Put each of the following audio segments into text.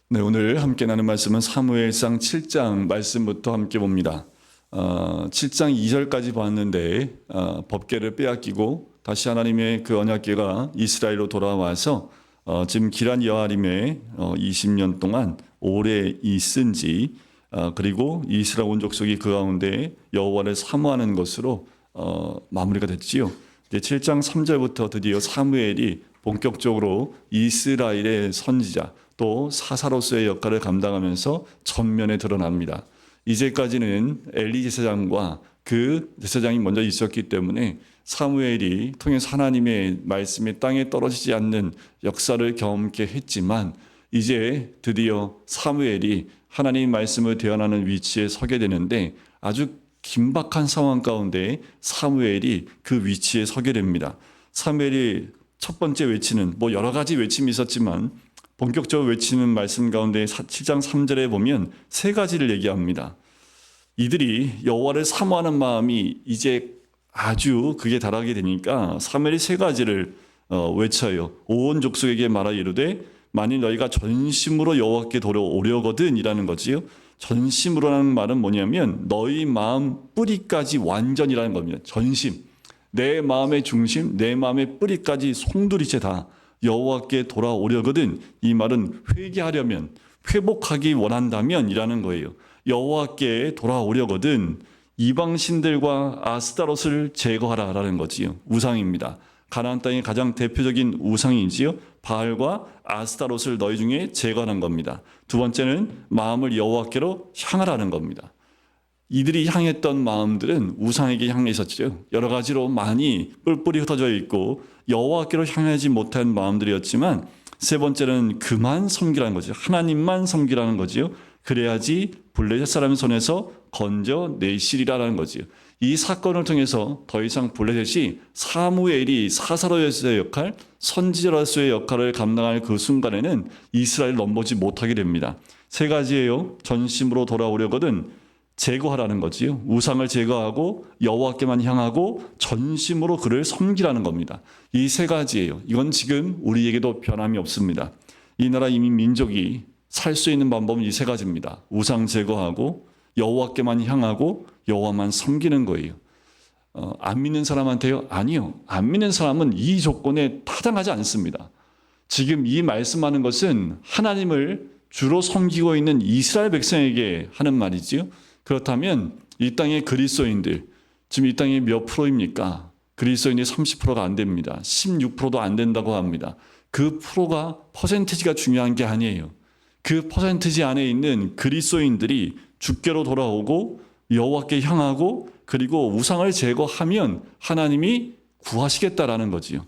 네, 오늘 함께 나눈 말씀은 사무엘상 7장 말씀부터 함께 봅니다. 7장 2절까지 봤는데 법궤를 빼앗기고 다시 하나님의 그 언약궤가 이스라엘로 돌아와서 지금 기란 여아림에 20년 동안 오래 있은지 그리고 이스라엘 온 족속이 그 가운데 여호와를 사모하는 것으로 마무리가 됐지요. 이제 7장 3절부터 드디어 사무엘이 본격적으로 이스라엘의 선지자 또 사사로서의 역할을 감당하면서 전면에 드러납니다. 이제까지는 엘리 제사장과 그 제사장이 먼저 있었기 때문에 사무엘이 통해서 하나님의 말씀이 땅에 떨어지지 않는 역사를 경험케 했지만 이제 드디어 사무엘이 하나님의 말씀을 대언하는 위치에 서게 되는데 아주 긴박한 상황 가운데 사무엘이 그 위치에 서게 됩니다. 사무엘이 첫 번째 외치는 여러 가지 외침이 있었지만 본격적으로 외치는 말씀 가운데 7장 3절에 보면 세 가지를 얘기합니다. 이들이 여호와를 사모하는 마음이 이제 아주 극에 달하게 되니까 사무엘이 세 가지를 외쳐요. 온 족속에게 말하 이르되 만일 너희가 전심으로 여호와께 돌아오려거든 이라는 거지요. 전심으로라는 말은 뭐냐면 너희 마음 뿌리까지 완전이라는 겁니다. 전심. 내 마음의 중심, 내 마음의 뿌리까지 송두리째 다 여호와께 돌아오려거든. 이 말은 회개하려면, 회복하기 원한다면 이라는 거예요. 여호와께 돌아오려거든 이방 신들과 아스타롯을 제거하라라는 거지요. 우상입니다. 가나안 땅의 가장 대표적인 우상이지요. 바알과 아스타롯을 너희 중에 제거하는 겁니다. 두 번째는 마음을 여호와께로 향하라는 겁니다. 이들이 향했던 마음들은 우상에게 향해 있었죠. 여러 가지로 많이 뿔뿔이 흩어져 있고 여호와께로 향하지 못한 마음들이었지만 세 번째는 그만 섬기라는 거죠. 하나님만 섬기라는 거지요. 그래야지 블레셋 사람의 손에서 건져내시리라는 거지요. 이 사건을 통해서 더 이상 블레셋이 사무엘이 사사로서의 역할, 선지자로서의 역할을 감당할 그 순간에는 이스라엘을 넘보지 못하게 됩니다. 세 가지예요. 전심으로 돌아오려거든 제거하라는 거지요. 우상을 제거하고 여호와께만 향하고 전심으로 그를 섬기라는 겁니다. 이 세 가지예요. 이건 지금 우리에게도 변함이 없습니다. 이 나라 이민 민족이 살 수 있는 방법은 이 세 가지입니다. 우상 제거하고 여호와께만 향하고 여호와만 섬기는 거예요. 안 믿는 사람한테요? 아니요. 안 믿는 사람은 이 조건에 타당하지 않습니다. 지금 이 말씀하는 것은 하나님을 주로 섬기고 있는 이스라엘 백성에게 하는 말이지요. 그렇다면 이 땅의 그리스도인들, 지금 이 땅이 몇 프로입니까? 그리스도인이 30%가 안 됩니다. 16%도 안 된다고 합니다. 그 프로가 퍼센티지가 중요한 게 아니에요. 그 퍼센티지 안에 있는 그리스도인들이 주께로 돌아오고 여호와께 향하고 그리고 우상을 제거하면 하나님이 구하시겠다라는 거지요.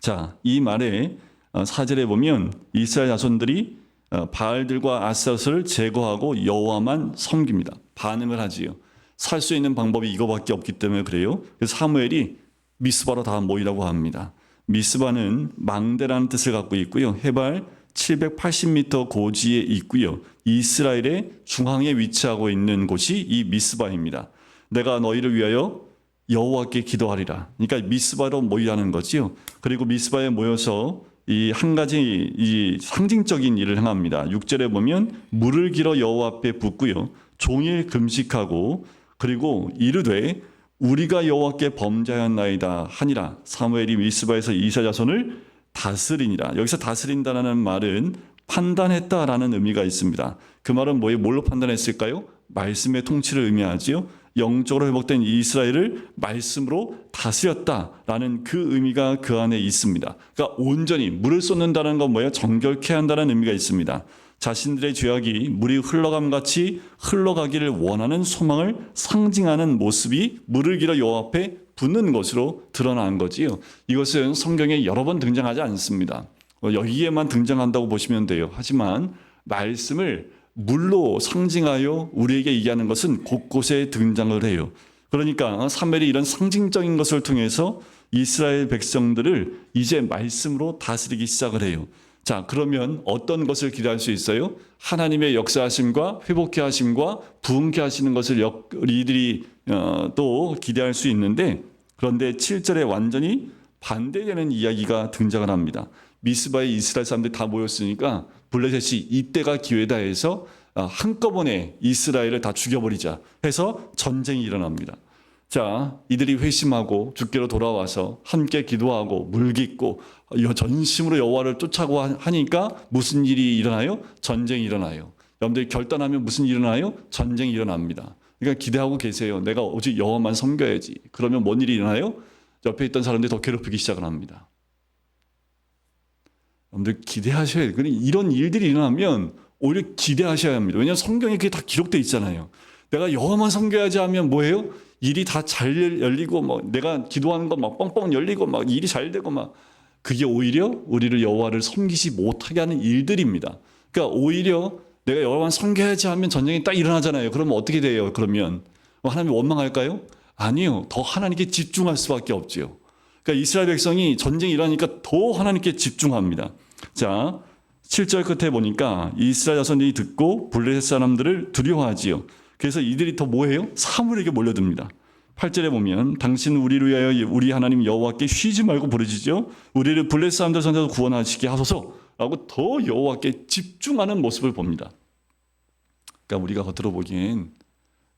자, 이 말에 4절에 보면 이스라엘 자손들이 바알들과 아스타롯을 제거하고 여호와만 섬깁니다. 반응을 하지요. 살 수 있는 방법이 이거밖에 없기 때문에 그래요. 그래서 사무엘이 미스바로 다 모이라고 합니다. 미스바는 망대라는 뜻을 갖고 있고요. 해발 780m 고지에 있고요. 이스라엘의 중앙에 위치하고 있는 곳이 이 미스바입니다. 내가 너희를 위하여 여호와께 기도하리라. 그러니까 미스바로 모이라는 거지요. 그리고 미스바에 모여서 이 한 가지 이 상징적인 일을 행합니다. 6절에 보면 물을 길어 여호와 앞에 붓고요. 종일 금식하고 그리고 이르되 우리가 여호와께 범죄하였나이다 하니라. 사무엘이 미스바에서 이스라엘 자손을 다스리니라. 여기서 다스린다라는 말은 판단했다라는 의미가 있습니다. 그 말은 뭘로 판단했을까요? 말씀의 통치를 의미하지요. 영적으로 회복된 이스라엘을 말씀으로 다스렸다라는 그 의미가 그 안에 있습니다. 그러니까 온전히 물을 쏟는다는 건 뭐예요? 정결케 한다는 의미가 있습니다. 자신들의 죄악이 물이 흘러감같이 흘러가기를 원하는 소망을 상징하는 모습이 물을 길어 여호와 앞에 붓는 것으로 드러난 거지요. 이것은 성경에 여러 번 등장하지 않습니다. 여기에만 등장한다고 보시면 돼요. 하지만 말씀을 물로 상징하여 우리에게 얘기하는 것은 곳곳에 등장을 해요. 그러니까 사무엘이 이런 상징적인 것을 통해서 이스라엘 백성들을 이제 말씀으로 다스리기 시작을 해요. 자, 그러면 어떤 것을 기대할 수 있어요? 하나님의 역사하심과 회복케 하심과 부흥케 하시는 것을 이들이 또 기대할 수 있는데 그런데 7절에 완전히 반대되는 이야기가 등장을 합니다. 미스바에 이스라엘 사람들이 다 모였으니까 블레셋이 이때가 기회다 해서 한꺼번에 이스라엘을 다 죽여버리자 해서 전쟁이 일어납니다. 자, 이들이 회심하고 주께로 돌아와서 함께 기도하고 물깃고 전심으로 여호와를 쫓아고 하니까 무슨 일이 일어나요? 전쟁이 일어나요. 여러분들이 결단하면 무슨 일이 일어나요? 전쟁이 일어납니다. 그러니까 기대하고 계세요. 내가 오직 여호와만 섬겨야지. 그러면 뭔 일이 일어나요? 옆에 있던 사람들이 더 괴롭히기 시작을 합니다. 여러분들 기대하셔야 돼요. 이런 일들이 일어나면 오히려 기대하셔야 합니다. 왜냐하면 성경에 그게 다 기록되어 있잖아요. 내가 여호와만 섬겨야지 하면 뭐예요? 일이 다 잘 열리고 뭐 내가 기도하는 거 막 뻥뻥 열리고 막 일이 잘 되고 막 그게 오히려 우리를 여호와를 섬기지 못하게 하는 일들입니다. 그러니까 오히려 내가 여호와만 섬겨야지 하면 전쟁이 딱 일어나잖아요. 그러면 어떻게 돼요? 그러면 하나님이 원망할까요? 아니요. 더 하나님께 집중할 수밖에 없지요. 그러니까 이스라엘 백성이 전쟁이 일어나니까 더 하나님께 집중합니다. 자, 7절 끝에 보니까 이스라엘 자손이 듣고 블레셋 사람들을 두려워하지요. 그래서 이들이 더 뭐해요? 사무엘에게 몰려듭니다. 8절에 보면 당신 우리를 위하여 우리 하나님 여호와께 쉬지 말고 부르짖죠. 우리를 블레셋 사람들 손에서 구원하시게 하소서라고 더 여호와께 집중하는 모습을 봅니다. 그러니까 우리가 겉으로 보기엔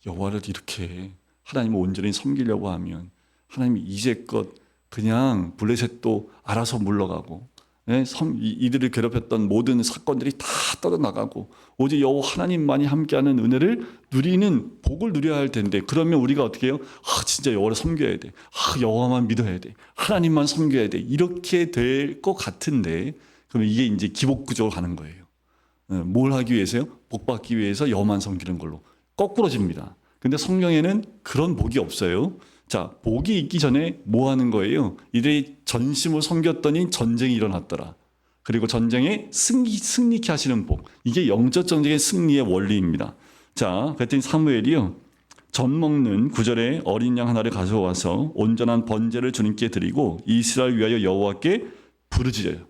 여호와를 이렇게 하나님을 온전히 섬기려고 하면 하나님이 이제껏 그냥 블레셋도 알아서 물러가고 이들을 괴롭혔던 모든 사건들이 다 떠나가고 오직 여호와 하나님만이 함께하는 은혜를 누리는 복을 누려야 할 텐데 그러면 우리가 어떻게 해요? 진짜 여호와를 섬겨야 돼. 여호와만 믿어야 돼. 하나님만 섬겨야 돼. 이렇게 될 것 같은데 그러면 이게 이제 기복구조로 가는 거예요. 뭘 하기 위해서요? 복 받기 위해서 여호와만 섬기는 걸로 거꾸러집니다. 근데 성경에는 그런 복이 없어요. 자, 복이 있기 전에 뭐 하는 거예요? 이들이 전심을 섬겼더니 전쟁이 일어났더라. 그리고 전쟁에 승리케 하시는 복. 이게 영적 전쟁의 승리의 원리입니다. 자, 그랬더니 사무엘이요. 젖 먹는 9절에 어린 양 하나를 가져와서 온전한 번제를 주님께 드리고 이스라엘 위하여 여호와께 부르짖어요.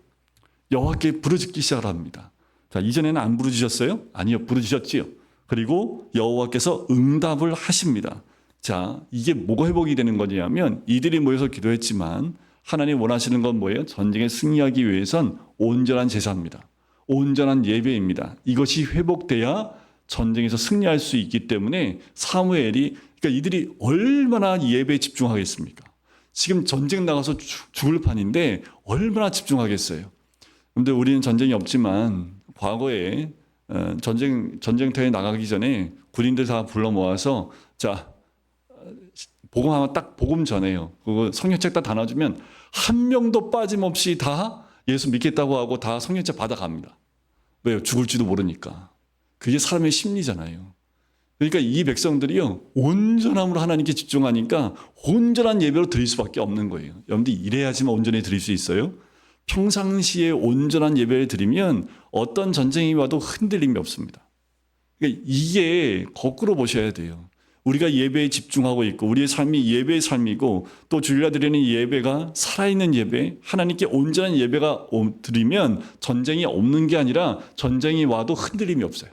여호와께 부르짖기 시작을 합니다. 자, 이전에는 안 부르짖었어요? 아니요, 부르짖었지요. 그리고 여호와께서 응답을 하십니다. 자, 이게 뭐가 회복이 되는 거냐면 이들이 모여서 기도했지만 하나님 원하시는 건 뭐예요? 전쟁에 승리하기 위해선 온전한 제사입니다. 온전한 예배입니다. 이것이 회복돼야 전쟁에서 승리할 수 있기 때문에 사무엘이 그러니까 이들이 얼마나 예배에 집중하겠습니까? 지금 전쟁 나가서 죽을 판인데 얼마나 집중하겠어요? 그런데 우리는 전쟁이 없지만 과거에 전쟁터에 나가기 전에 군인들 다 불러 모아서 자 복음하면 딱 복음 전해요. 그거 성경책 다 나눠주면 한 명도 빠짐없이 다 예수 믿겠다고 하고 다 성경책 받아갑니다. 왜요? 죽을지도 모르니까. 그게 사람의 심리잖아요. 그러니까 이 백성들이요 온전함으로 하나님께 집중하니까 온전한 예배로 드릴 수밖에 없는 거예요. 여러분들 이래야지만 온전히 드릴 수 있어요. 평상시에 온전한 예배를 드리면 어떤 전쟁이 와도 흔들림이 없습니다. 그러니까 이게 거꾸로 보셔야 돼요. 우리가 예배에 집중하고 있고 우리의 삶이 예배의 삶이고 또 주일날 드리는 예배가 살아있는 예배, 하나님께 온전한 예배가 드리면 전쟁이 없는 게 아니라 전쟁이 와도 흔들림이 없어요.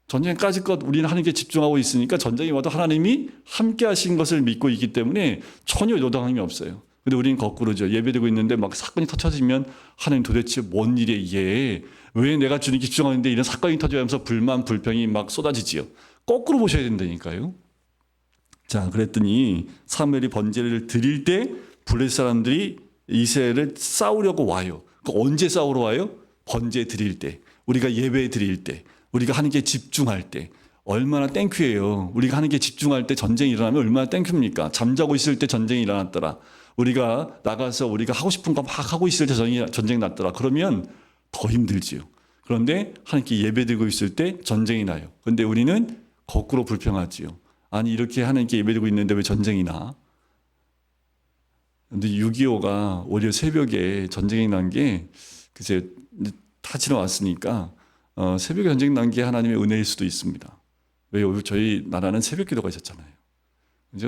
전쟁까지껏 우리는 하나님께 집중하고 있으니까 전쟁이 와도 하나님이 함께 하신 것을 믿고 있기 때문에 전혀 요동함이 없어요. 근데 우리는 거꾸로죠. 예배드리고 있는데 막 사건이 터쳐지면 하나님 도대체 뭔 일이야 이게. 왜 내가 주님께 집중하는데 이런 사건이 터져가면서 불만, 불평이 막 쏟아지지요. 거꾸로 보셔야 된다니까요. 자, 그랬더니 사무엘이 번제를 드릴 때 블레셋 사람들이 이스라엘을 싸우려고 와요. 언제 싸우러 와요? 번제 드릴 때, 우리가 예배 드릴 때, 우리가 하나님께 집중할 때. 얼마나 땡큐예요. 우리가 하나님께 집중할 때 전쟁이 일어나면 얼마나 땡큐입니까? 잠자고 있을 때 전쟁이 일어났더라. 우리가 나가서 우리가 하고 싶은 거 막 하고 있을 때 전쟁이 났더라. 그러면 더 힘들지요. 그런데 하나님께 예배드리고 있을 때 전쟁이 나요. 그런데 우리는 거꾸로 불평하지요. 아니 이렇게 하나님께 예배드리고 있는데 왜 전쟁이 나? 그런데 6.25가 오히려 새벽에 전쟁이 난 게 글쎄 다 지나왔으니까 새벽에 전쟁이 난 게 하나님의 은혜일 수도 있습니다. 왜요? 저희 나라는 새벽 기도가 있었잖아요.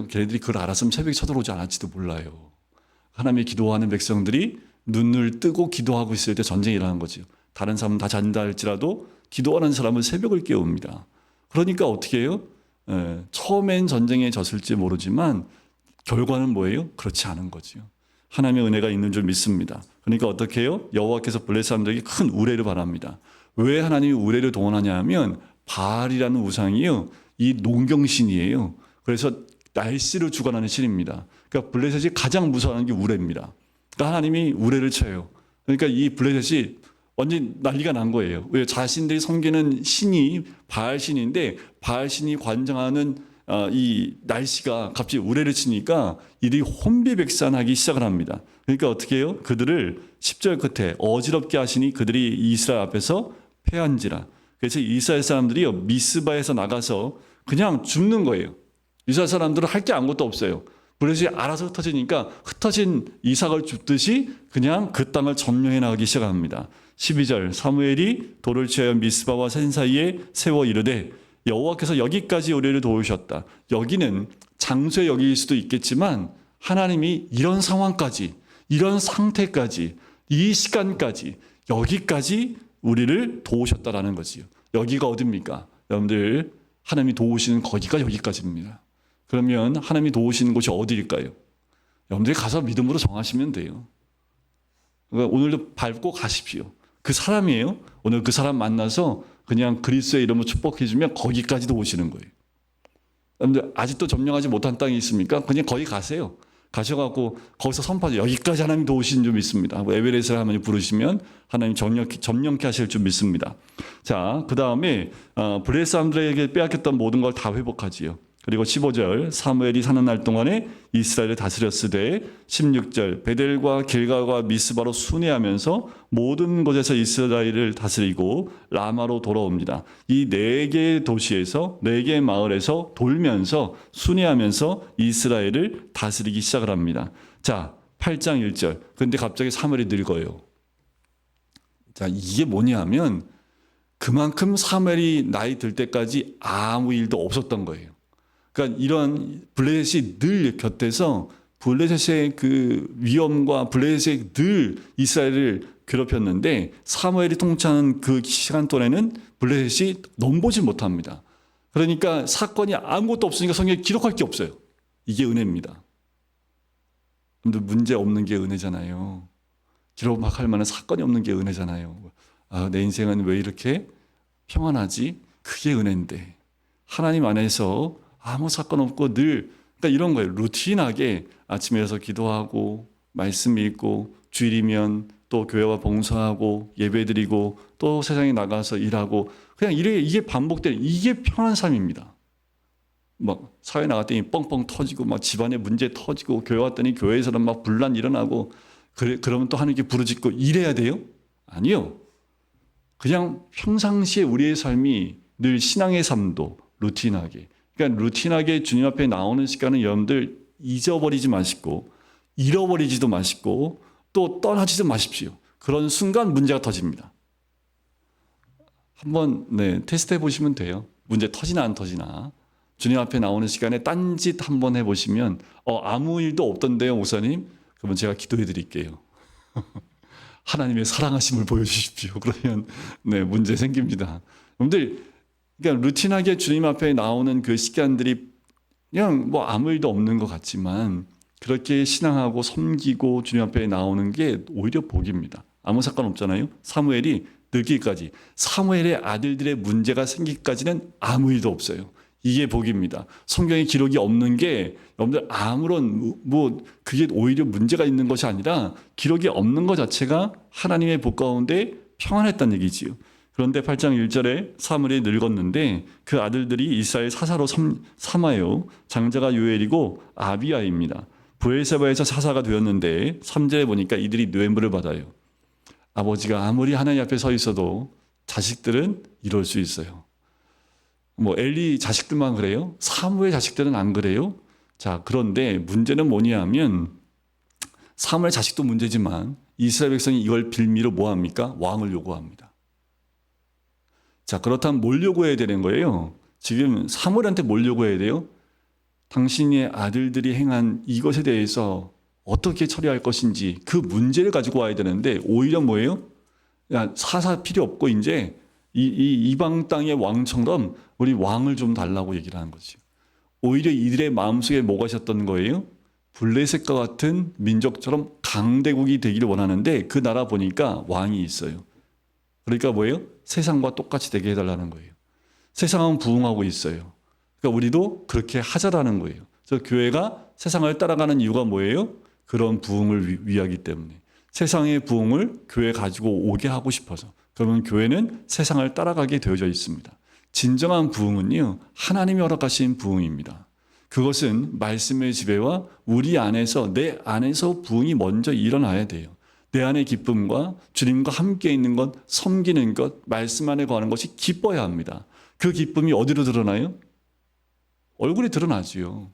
걔네들이 그걸 알았으면 새벽에 쳐들어오지 않았지도 몰라요. 하나님의 기도하는 백성들이 눈을 뜨고 기도하고 있을 때 전쟁이 일어나는 거죠. 다른 사람은 다 잔다 할지라도 기도하는 사람은 새벽을 깨웁니다. 그러니까 어떻게 해요? 처음엔 전쟁에 졌을지 모르지만 결과는 뭐예요? 그렇지 않은 거죠. 하나님의 은혜가 있는 줄 믿습니다. 그러니까 어떻게 해요? 여호와께서 블레셋 사람들에게 큰 우레를 바랍니다. 왜 하나님이 우레를 동원하냐 하면 바알이라는 우상이요, 이 농경신이에요. 그래서 날씨를 주관하는 신입니다. 그러니까 블레셋이 가장 무서워하는 게 우레입니다. 그러니까 하나님이 우레를 쳐요. 그러니까 이 블레셋이 완전 난리가 난 거예요. 왜? 자신들이 섬기는 신이 바알 신인데 바알 신이 관장하는 이 날씨가 갑자기 우레를 치니까 이들이 혼비백산하기 시작을 합니다. 그러니까 어떻게 해요? 그들을 10절 끝에 어지럽게 하시니 그들이 이스라엘 앞에서 패한지라. 그래서 이스라엘 사람들이 미스바에서 나가서 그냥 죽는 거예요. 이스라엘 사람들은 할 게 아무것도 없어요. 블레셋이 알아서 흩어지니까 흩어진 이삭을 줍듯이 그냥 그 땅을 점령해 나가기 시작합니다. 12절 사무엘이 돌을 취하여 미스바와 산 사이에 세워 이르되 여호와께서 여기까지 우리를 도우셨다. 여기는 장소의 여기일 수도 있겠지만 하나님이 이런 상황까지, 이런 상태까지, 이 시간까지, 여기까지 우리를 도우셨다라는 거지요. 여기가 어딥니까? 여러분들, 하나님이 도우시는 거기가 여기까지입니다. 그러면 하나님이 도우시는 곳이 어디일까요? 여러분들이 가서 믿음으로 정하시면 돼요. 그러니까 오늘도 밟고 가십시오. 그 사람이에요. 오늘 그 사람 만나서 그냥 그리스도의 이름으로 축복해주면 거기까지도 오시는 거예요. 여러분들 아직도 점령하지 못한 땅이 있습니까? 그냥 거기 가세요. 가셔갖고 거기서 선포하죠. 여기까지 하나님 도우신 줄 믿습니다. 에베레스를 하나님 부르시면 하나님 점령케 하실 줄 믿습니다. 자, 그 다음에 블레셋 사람들에게 빼앗겼던 모든 걸 다 회복하지요. 그리고 15절 사무엘이 사는 날 동안에 이스라엘을 다스렸으되 16절 베델과 길갈과 미스바로 순회하면서 모든 곳에서 이스라엘을 다스리고 라마로 돌아옵니다. 이 4개의 도시에서 4개의 마을에서 돌면서 순회하면서 이스라엘을 다스리기 시작을 합니다. 자, 8장 1절. 근데 갑자기 사무엘이 늙어요. 자, 이게 뭐냐 하면 그만큼 사무엘이 나이 들 때까지 아무 일도 없었던 거예요. 그러니까 이런 블레셋이 늘 곁에서 블레셋의 그 위험과 블레셋이 늘 이스라엘을 괴롭혔는데 사무엘이 통치하는 그 시간 동안에는 블레셋이 넘보지 못합니다. 그러니까 사건이 아무것도 없으니까 성경에 기록할 게 없어요. 이게 은혜입니다. 문제 없는 게 은혜잖아요. 기록할 만한 사건이 없는 게 은혜잖아요. 아, 내 인생은 왜 이렇게 평안하지? 그게 은혜인데 하나님 안에서 아무 사건 없고 늘 그러니까 이런 거예요. 루틴하게 아침에 일어나서 기도하고 말씀 읽고 주일이면 또 교회와 봉사하고 예배드리고 또 세상에 나가서 일하고 그냥 이게 반복되는 이게 편한 삶입니다. 막 사회 나갔더니 뻥뻥 터지고 막 집안에 문제 터지고 교회 왔더니 교회에서는 막 분란 일어나고 그러면 또 하나님께 부르짖고 이래야 돼요? 아니요. 그냥 평상시에 우리의 삶이 늘 신앙의 삶도 루틴하게 그러니까 루틴하게 주님 앞에 나오는 시간은 여러분들 잊어버리지 마시고 잃어버리지도 마시고 또 떠나지도 마십시오. 그런 순간 문제가 터집니다. 한번 테스트 해보시면 돼요. 문제 터지나 안 터지나. 주님 앞에 나오는 시간에 딴짓 한번 해보시면 아무 일도 없던데요 목사님? 그러면 제가 기도해 드릴게요. 하나님의 사랑하심을 보여주십시오. 그러면 문제 생깁니다. 여러분들 그러니까 루틴하게 주님 앞에 나오는 그 시간들이 그냥 뭐 아무 일도 없는 것 같지만 그렇게 신앙하고 섬기고 주님 앞에 나오는 게 오히려 복입니다. 아무 사건 없잖아요. 사무엘이 늙기까지 사무엘의 아들들의 문제가 생기기까지는 아무 일도 없어요. 이게 복입니다. 성경에 기록이 없는 게 여러분들 아무런 그게 오히려 문제가 있는 것이 아니라 기록이 없는 것 자체가 하나님의 복 가운데 평안했다는 얘기지요. 그런데 8장 1절에 사무엘이 늙었는데 그 아들들이 이스라엘 사사로 삼아요. 장자가 요엘이고 아비야입니다. 브엘세바에서 사사가 되었는데 3절에 보니까 이들이 뇌물을 받아요. 아버지가 아무리 하나님 앞에 서 있어도 자식들은 이럴 수 있어요. 엘리 자식들만 그래요? 사무엘 자식들은 안 그래요? 자, 그런데 문제는 뭐냐 하면 사무엘 자식도 문제지만 이스라엘 백성이 이걸 빌미로 뭐 합니까? 왕을 요구합니다. 자, 그렇다면 뭘 요구해야 되는 거예요? 지금 사무엘한테 뭘 요구해야 돼요? 당신의 아들들이 행한 이것에 대해서 어떻게 처리할 것인지 그 문제를 가지고 와야 되는데 오히려 뭐예요? 사사 필요 없고 이제 이방 땅의 왕처럼 우리 왕을 좀 달라고 얘기를 하는 거죠. 오히려 이들의 마음속에 뭐가 있었던 거예요? 블레셋과 같은 민족처럼 강대국이 되기를 원하는데 그 나라 보니까 왕이 있어요. 그러니까 뭐예요? 세상과 똑같이 되게 해달라는 거예요. 세상은 부흥하고 있어요. 그러니까 우리도 그렇게 하자라는 거예요. 그래서 교회가 세상을 따라가는 이유가 뭐예요? 그런 부흥을 위하기 때문에. 세상의 부흥을 교회에 가지고 오게 하고 싶어서. 그러면 교회는 세상을 따라가게 되어져 있습니다. 진정한 부흥은요, 하나님이 허락하신 부흥입니다. 그것은 말씀의 지배와 우리 안에서, 내 안에서 부흥이 먼저 일어나야 돼요. 내 안의 기쁨과 주님과 함께 있는 것, 섬기는 것, 말씀 안에 거하는 것이 기뻐야 합니다. 그 기쁨이 어디로 드러나요? 얼굴에 드러나지요.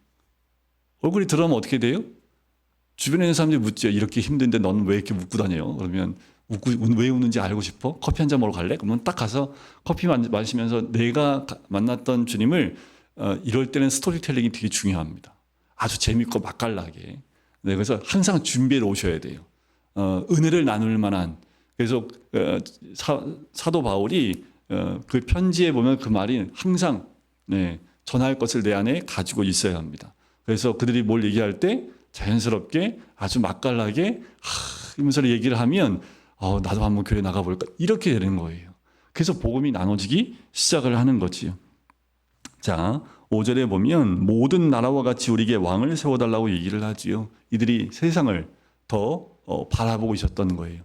얼굴이 드러나면 어떻게 돼요? 주변에 있는 사람들이 묻죠. 이렇게 힘든데 너는 왜 이렇게 웃고 다녀요? 그러면 왜 웃는지 알고 싶어? 커피 한 잔 먹으러 갈래? 그러면 딱 가서 커피 마시면서 내가 만났던 주님을 이럴 때는 스토리텔링이 되게 중요합니다. 아주 재밌고 맛깔나게. 네, 그래서 항상 준비해 오셔야 돼요. 은혜를 나눌 만한. 그래서 사도 바울이 그 편지에 보면 그 말이 항상 전할 것을 내 안에 가지고 있어야 합니다. 그래서 그들이 뭘 얘기할 때 자연스럽게 아주 맛깔나게 이러면서 얘기를 하면 나도 한번 교회 나가볼까? 이렇게 되는 거예요. 그래서 복음이 나눠지기 시작을 하는 거지요. 자, 5절에 보면 모든 나라와 같이 우리에게 왕을 세워달라고 얘기를 하지요. 이들이 세상을 더 바라보고 있었던 거예요.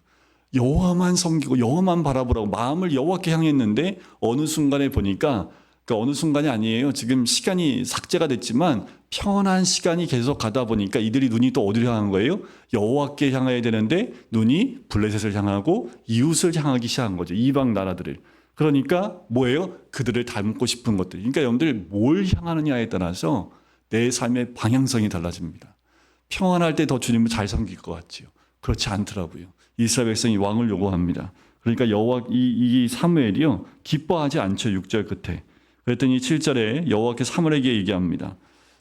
여호와만 섬기고 여호와만 바라보라고 마음을 여호와께 향했는데 어느 순간에 보니까 어느 순간이 아니에요. 지금 시간이 삭제가 됐지만 평안한 시간이 계속 가다 보니까 이들이 눈이 또 어디로 향한 거예요? 여호와께 향해야 되는데 눈이 블레셋을 향하고 이웃을 향하기 시작한 거죠. 이방 나라들을. 그러니까 뭐예요? 그들을 닮고 싶은 것들. 그러니까 여러분들 뭘 향하느냐에 따라서 내 삶의 방향성이 달라집니다. 평안할 때 더 주님을 잘 섬길 것 같지요. 그렇지 않더라고요. 이스라엘 백성이 왕을 요구합니다. 그러니까 이 사무엘이요 기뻐하지 않죠. 6절 끝에. 그랬더니 7절에 여호와께서 사무엘에게 얘기합니다.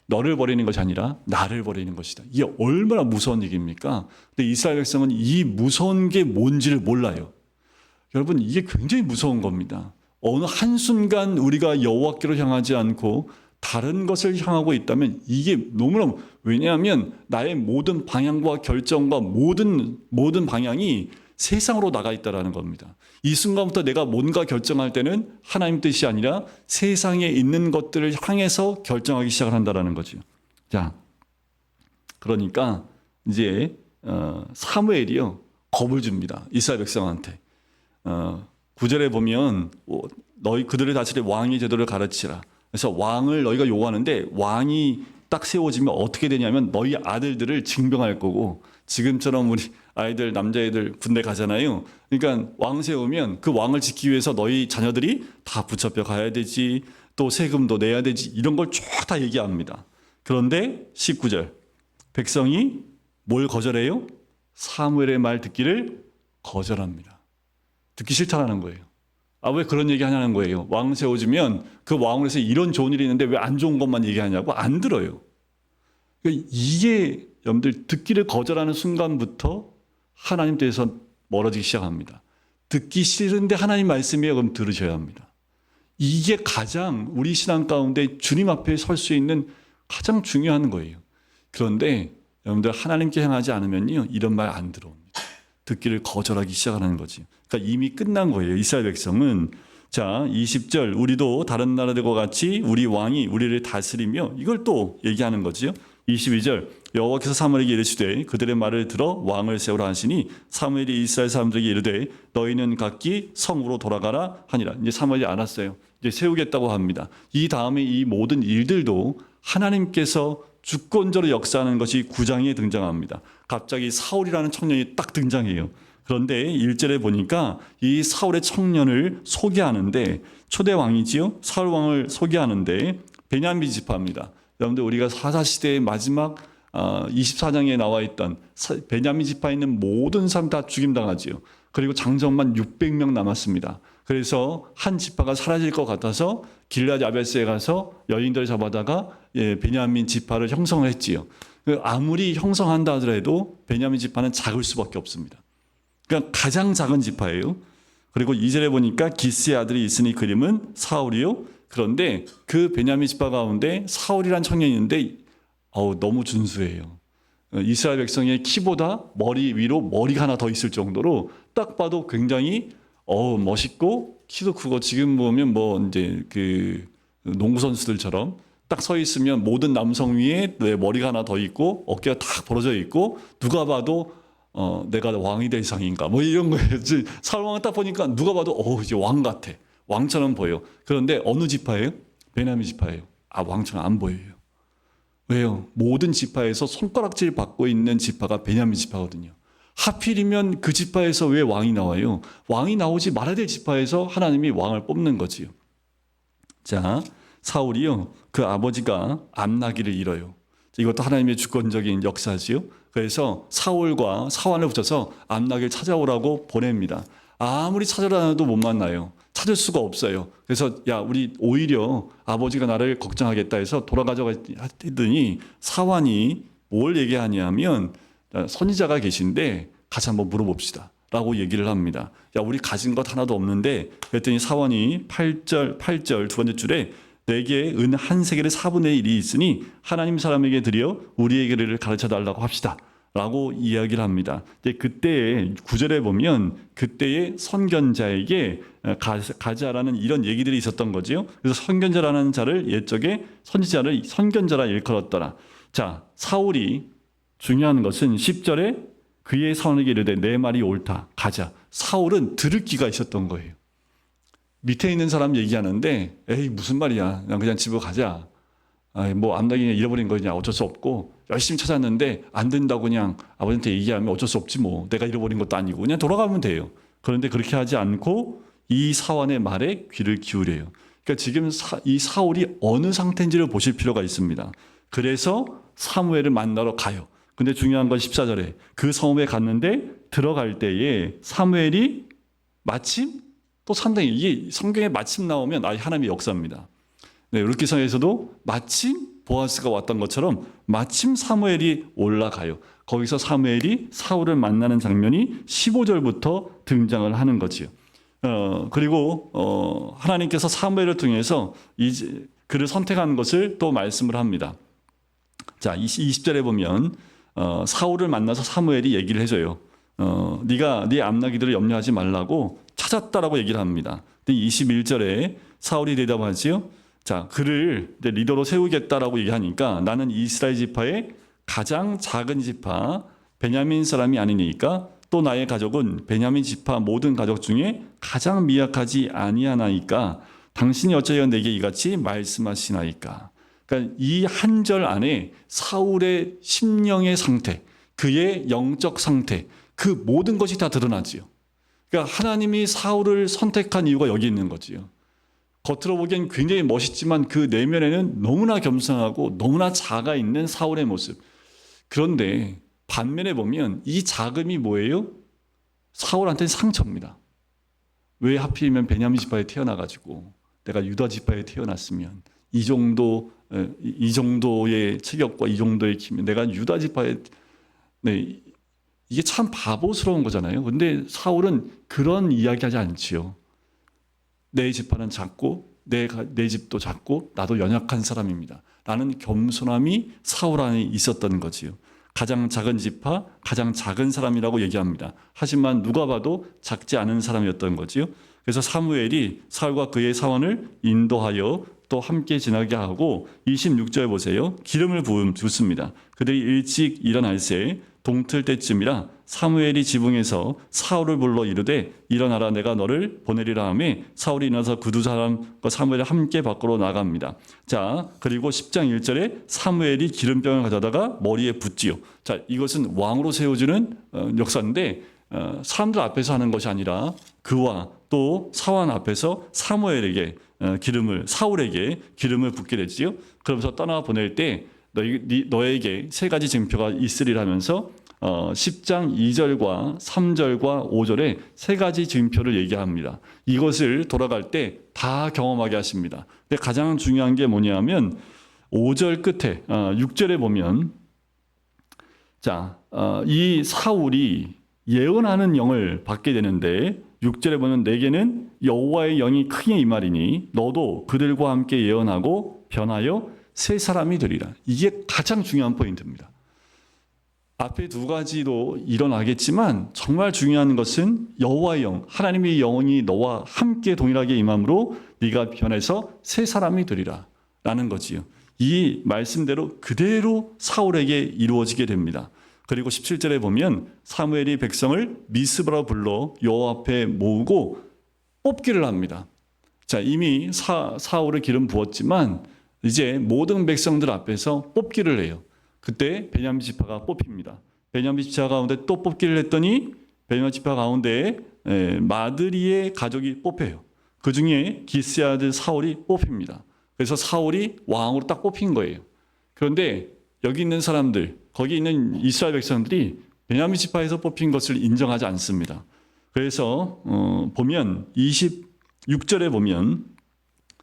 너를 버리는 것이 아니라 나를 버리는 것이다. 이게 얼마나 무서운 얘기입니까? 근데 이스라엘 백성은 이 무서운 게 뭔지를 몰라요. 여러분 이게 굉장히 무서운 겁니다. 어느 한순간 우리가 여호와께로 향하지 않고 다른 것을 향하고 있다면 이게 너무나 왜냐하면 나의 모든 방향과 결정과 모든 방향이 세상으로 나가 있다라는 겁니다. 이 순간부터 내가 뭔가 결정할 때는 하나님 뜻이 아니라 세상에 있는 것들을 향해서 결정하기 시작을 한다라는 거죠. 자, 그러니까 이제 사무엘이요 겁을 줍니다. 이스라엘 백성한테. 9절에 보면 너희 그들을 다스릴 왕의 제도를 가르치라. 그래서 왕을 너희가 요구하는데 왕이 딱 세워지면 어떻게 되냐면 너희 아들들을 징병할 거고 지금처럼 우리 아이들 남자애들 군대 가잖아요. 그러니까 왕 세우면 그 왕을 지키기 위해서 너희 자녀들이 다 붙잡혀 가야 되지 또 세금도 내야 되지 이런 걸 쭉 다 얘기합니다. 그런데 19절 백성이 뭘 거절해요? 사무엘의 말 듣기를 거절합니다. 듣기 싫다라는 거예요. 왜 그런 얘기 하냐는 거예요. 왕 세워주면 그 왕을 해서 이런 좋은 일이 있는데 왜 안 좋은 것만 얘기하냐고 안 들어요. 그러니까 이게 여러분들 듣기를 거절하는 순간부터 하나님 뜻에서 멀어지기 시작합니다. 듣기 싫은데 하나님 말씀이에요. 그럼 들으셔야 합니다. 이게 가장 우리 신앙 가운데 주님 앞에 설 수 있는 가장 중요한 거예요. 그런데 여러분들 하나님께 향하지 않으면요. 이런 말 안 들어옵니다. 듣기를 거절하기 시작하는 거지. 그러니까 이미 끝난 거예요. 이스라엘 백성은. 자, 20절 우리도 다른 나라들과 같이 우리 왕이 우리를 다스리며 이걸 또 얘기하는 거지요. 22절 여호와께서 사무엘에게 이르시되 그들의 말을 들어 왕을 세우라 하시니 사무엘이 이스라엘 사람들에게 이르되 너희는 각기 성으로 돌아가라 하니라. 이제 사무엘이 알았어요. 이제 세우겠다고 합니다. 이 다음에 이 모든 일들도 하나님께서 주권적으로 역사하는 것이 9장에 등장합니다. 갑자기 사울이라는 청년이 딱 등장해요. 그런데 1절에 보니까 이 사울의 청년을 소개하는데 초대 왕이지요. 사울 왕을 소개하는데 베냐민 지파입니다. 여러분들 우리가 사사시대의 마지막 24장에 나와 있던 베냐민 지파에 있는 모든 사람 다 죽임당하지요. 그리고 장정만 600명 남았습니다. 그래서 한 지파가 사라질 것 같아서 길앗 야베스에 가서 여인들을 잡아다가 베냐민 지파를 형성을 했지요. 아무리 형성한다 하더라도 베냐민 지파는 작을 수밖에 없습니다. 그러니까 가장 작은 지파예요. 그리고 2절에 보니까 기스의 아들이 있으니 그림은 사울이요. 그런데 그 베냐민 지파 가운데 사울이란 청년이 있는데 너무 준수해요. 이스라엘 백성의 키보다 머리 위로 머리가 하나 더 있을 정도로 딱 봐도 굉장히 멋있고 키도 크고 지금 보면 뭐 이제 그 농구 선수들처럼 딱 서 있으면 모든 남성 위에 내 머리가 하나 더 있고 어깨가 탁 벌어져 있고 누가 봐도 내가 왕이 될 상인가 뭐 이런 거예요. 사울왕을 딱 보니까 누가 봐도 이제 왕 같아. 왕처럼 보여. 그런데 어느 지파예요? 베냐민 지파예요. 왕처럼 안 보여요. 왜요? 모든 지파에서 손가락질 받고 있는 지파가 베냐민 지파거든요. 하필이면 그 지파에서 왜 왕이 나와요? 왕이 나오지 말아야 될 지파에서 하나님이 왕을 뽑는 거지요. 자, 사울이요. 그 아버지가 암나기를 잃어요. 이것도 하나님의 주권적인 역사지요. 그래서 사울과 사환을 붙여서 암나기를 찾아오라고 보냅니다. 아무리 찾으라 해도 못 만나요. 찾을 수가 없어요. 그래서 야 우리 오히려 아버지가 나를 걱정하겠다 해서 돌아가자고 했더니 사환이 뭘 얘기하냐면 선지자가 계신데 같이 한번 물어봅시다 라고 얘기를 합니다. 야 우리 가진 것 하나도 없는데 그랬더니 사환이 8절 두 번째 줄에 내게 은 한 세겔의 4분의 1이 있으니 하나님 사람에게 드려 우리에게를 가르쳐 달라고 합시다 라고 이야기를 합니다. 그때의 9절에 보면 그때의 선견자에게 가자라는 이런 얘기들이 있었던 거지요. 그래서 선견자라는 자를 옛적에 선지자를 선견자라 일컬었더라. 자, 사울이 중요한 것은 10절에 그의 선에게 이르되 내 말이 옳다. 가자. 사울은 들을 기가 있었던 거예요. 밑에 있는 사람 얘기하는데 에이 무슨 말이야. 그냥 집으로 가자. 뭐 암나기 잃어버린 거 그냥 어쩔 수 없고 열심히 찾았는데 안 된다고 그냥 아버지한테 얘기하면 어쩔 수 없지 뭐. 내가 잃어버린 것도 아니고 그냥 돌아가면 돼요. 그런데 그렇게 하지 않고 이 사환의 말에 귀를 기울여요. 그러니까 지금 이 사울이 어느 상태인지를 보실 필요가 있습니다. 그래서 사무엘을 만나러 가요. 근데 중요한 건 14절에 그 성읍에 갔는데 들어갈 때에 사무엘이 마침 또 상당히 이게 성경에 마침 나오면 하나님의 역사입니다. 네, 룻기서에서도 마침 보아스가 왔던 것처럼 마침 사무엘이 올라가요. 거기서 사무엘이 사울을 만나는 장면이 15절부터 등장을 하는 거지요. 그리고 하나님께서 사무엘을 통해서 그를 선택한 것을 또 말씀을 합니다. 자, 20절에 보면 사울을 만나서 사무엘이 얘기를 해줘요. 네가 네 암나기들을 염려하지 말라고 찾았다라고 얘기를 합니다. 21절에 사울이 대답하지요. 자, 그를 리더로 세우겠다라고 얘기하니까 나는 이스라엘 지파의 가장 작은 지파 베냐민 사람이 아니니까 또 나의 가족은 베냐민 지파 모든 가족 중에 가장 미약하지 아니하나이까 당신이 어찌하여 내게 이같이 말씀하시나이까. 그러니까 이 한 절 안에 사울의 심령의 상태, 그의 영적 상태, 그 모든 것이 다 드러나지요. 그러니까 하나님이 사울을 선택한 이유가 여기 있는 거지요. 겉으로 보기엔 굉장히 멋있지만 그 내면에는 너무나 겸손하고 너무나 작아 있는 사울의 모습. 그런데 반면에 보면 이 작음이 뭐예요? 사울한테는 상처입니다. 왜 하필이면 베냐민 지파에 태어나가지고 내가 유다 지파에 태어났으면 이 정도의 체격과 이 정도의 힘, 내가 유다 지파에 이게 참 바보스러운 거잖아요. 근데 사울은 그런 이야기하지 않지요. 내 지파는 작고 내 집도 작고 나도 연약한 사람입니다. 라는 겸손함이 사울 안에 있었던 거지요. 가장 작은 지파, 가장 작은 사람이라고 얘기합니다. 하지만 누가 봐도 작지 않은 사람이었던 거지요. 그래서 사무엘이 사울과 그의 사원을 인도하여 또 함께 지나게 하고 26절 보세요. 기름을 붓습니다. 그들이 일찍 일어날새 동틀 때쯤이라 사무엘이 지붕에서 사울을 불러 이르되 일어나라 내가 너를 보내리라 하며 사울이 일어나서 그 두 사람과 사무엘이 함께 밖으로 나갑니다. 자, 그리고 10장 1절에 사무엘이 기름병을 가져다가 머리에 붓지요. 자, 이것은 왕으로 세워주는 역사인데 사람들 앞에서 하는 것이 아니라 그와 또 사원 앞에서 사무엘에게 사울에게 기름을 붓게 되지요. 그러면서 떠나 보낼 때 너에게 세 가지 증표가 있으리라면서 10장 2절과 3절과 5절에 세 가지 증표를 얘기합니다. 이것을 돌아갈 때 다 경험하게 하십니다. 근데 가장 중요한 게 뭐냐면 5절 끝에 6절에 보면 자, 이 사울이 예언하는 영을 받게 되는데 6절에 보면 내게는 여호와의 영이 크게 임하리니 너도 그들과 함께 예언하고 변하여 새 사람이 되리라. 이게 가장 중요한 포인트입니다. 앞에 두 가지도 일어나겠지만 정말 중요한 것은 여호와의 영, 하나님의 영이 너와 함께 동일하게 임함으로 네가 변해서 새 사람이 되리라 라는 거지요. 이 말씀대로 그대로 사울에게 이루어지게 됩니다. 그리고 17절에 보면 사무엘이 백성을 미스바로 불러 여호와 앞에 모으고 뽑기를 합니다. 자, 이미 사울을 기름 부었지만 이제 모든 백성들 앞에서 뽑기를 해요. 그때 베냐민 지파가 뽑힙니다. 베냐민 지파 가운데 또 뽑기를 했더니 베냐민 지파 가운데 마드리의 가족이 뽑혀요. 그 중에 기스의 아들 사울이 뽑힙니다. 그래서 사울이 왕으로 딱 뽑힌 거예요. 그런데 여기 있는 사람들, 거기 있는 이스라엘 백성들이 베냐민 지파에서 뽑힌 것을 인정하지 않습니다. 그래서 보면 26절에 보면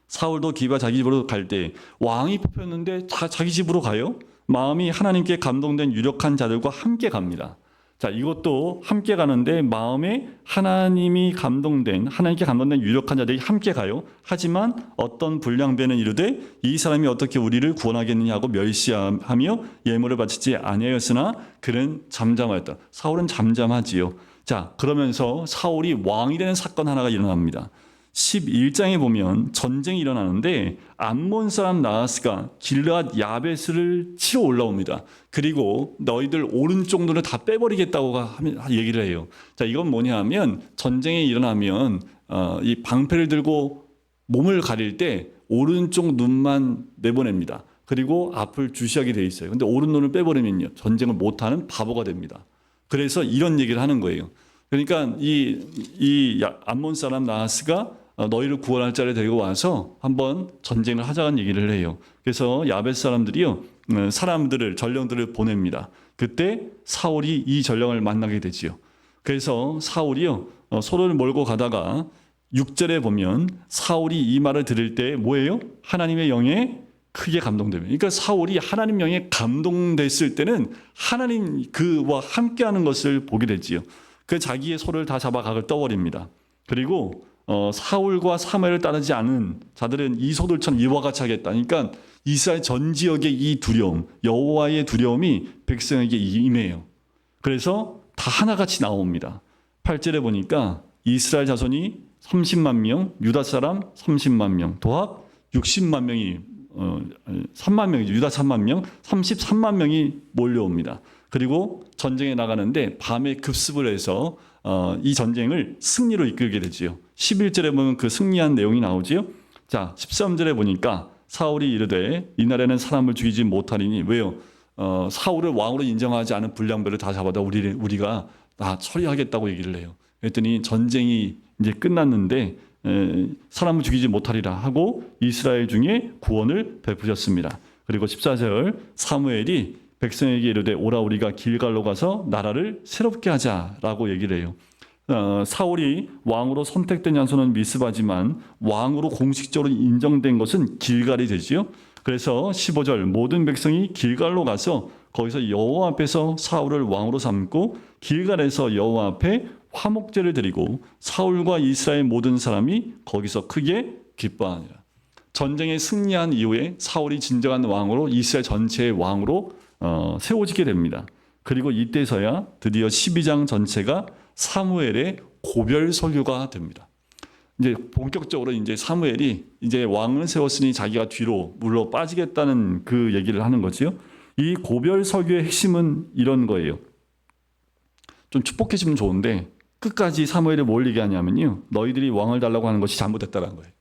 사울도 기브아 자기 집으로 갈 때 왕이 뽑혔는데 자기 집으로 가요. 마음이 하나님께 감동된 유력한 자들과 함께 갑니다. 자, 이것도 함께 가는데 마음에 하나님께 감동된 유력한 자들이 함께 가요. 하지만 어떤 불량배는 이르되 이 사람이 어떻게 우리를 구원하겠느냐 하고 멸시하며 예물을 바치지 아니하였으나 그는 잠잠하였다. 사울은 잠잠하지요. 자, 그러면서 사울이 왕이 되는 사건 하나가 일어납니다. 11장에 보면 전쟁이 일어나는데 암몬 사람 나하스가 길르앗 야베스를 치러 올라옵니다. 그리고 너희들 오른쪽 눈을 다 빼버리겠다고 얘기를 해요. 자, 이건 뭐냐 하면 전쟁이 일어나면 이 방패를 들고 몸을 가릴 때 오른쪽 눈만 내보냅니다. 그리고 앞을 주시하게 돼 있어요. 근데 오른 눈을 빼버리면요, 전쟁을 못하는 바보가 됩니다. 그래서 이런 얘기를 하는 거예요. 그러니까 이 암몬 사람 나하스가 너희를 구원할 자를 데리고 와서 한번 전쟁을 하자는 얘기를 해요. 그래서 야베스 사람들이요, 전령들을 보냅니다. 그때 사울이 이 전령을 만나게 되지요. 그래서 사울이요, 소를 몰고 가다가 6절에 보면 사울이 이 말을 들을 때 뭐예요? 하나님의 영에 크게 감동됩니다. 그러니까 사울이 하나님 영에 감동됐을 때는 하나님 그와 함께하는 것을 보게 되지요. 그 자기의 소를 다 잡아 각을 떠버립니다. 그리고 사울과 사무엘을 따르지 않은 자들은 이 소들처럼 이와 같이 하겠다. 그러니까 이스라엘 전 지역의 이 두려움, 여호와의 두려움이 백성에게 임해요. 그래서 다 하나같이 나옵니다. 8절에 보니까 이스라엘 자손이 30만 명, 유다 사람 30만 명, 도합 60만 명이 3만 명이죠. 유다 3만 명, 33만 명이 몰려옵니다. 그리고 전쟁에 나가는데 밤에 급습을 해서 이 전쟁을 승리로 이끌게 되지요. 11절에 보면 그 승리한 내용이 나오지요. 자, 13절에 보니까 사울이 이르되 이날에는 사람을 죽이지 못하리니 왜요? 사울을 왕으로 인정하지 않은 불량배를 다 잡아다 우리가 다 처리하겠다고 얘기를 해요. 그랬더니 전쟁이 이제 끝났는데 사람을 죽이지 못하리라 하고 이스라엘 중에 구원을 베푸셨습니다. 그리고 14절 사무엘이 백성에게 이르되 오라 우리가 길갈로 가서 나라를 새롭게 하자라고 얘기를 해요. 사울이 왕으로 선택된 장소는 미스바지만 왕으로 공식적으로 인정된 것은 길갈이 되지요. 그래서 15절 모든 백성이 길갈로 가서 거기서 여호와 앞에서 사울을 왕으로 삼고 길갈에서 여호와 앞에 화목제를 드리고 사울과 이스라엘 모든 사람이 거기서 크게 기뻐하니라. 전쟁에 승리한 이후에 사울이 진정한 왕으로 이스라엘 전체의 왕으로 세워지게 됩니다. 그리고 이때서야 드디어 12장 전체가 사무엘의 고별 설교가 됩니다. 이제 본격적으로 이제 사무엘이 이제 왕을 세웠으니 자기가 뒤로 물러 빠지겠다는 그 얘기를 하는 거지요. 이 고별 설교의 핵심은 이런 거예요. 좀 축복해주면 좋은데 끝까지 사무엘이 뭘 얘기하냐면요, 너희들이 왕을 달라고 하는 것이 잘못됐다는 거예요.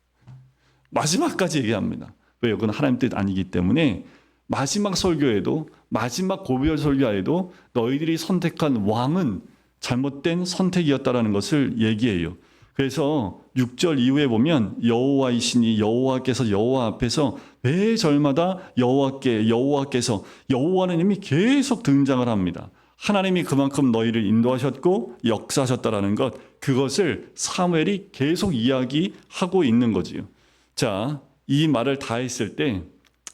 마지막까지 얘기합니다. 왜요? 그건 하나님 뜻 아니기 때문에 마지막 설교에도, 마지막 고별 설교에도 너희들이 선택한 왕은 잘못된 선택이었다라는 것을 얘기해요. 그래서 6절 이후에 보면 여호와이시니 여호와께서 여호와 앞에서 매 절마다 여호와께서 여호와는 이미 계속 등장을 합니다. 하나님이 그만큼 너희를 인도하셨고 역사하셨다라는 것, 그것을 사무엘이 계속 이야기하고 있는 거지요. 자, 이 말을 다 했을 때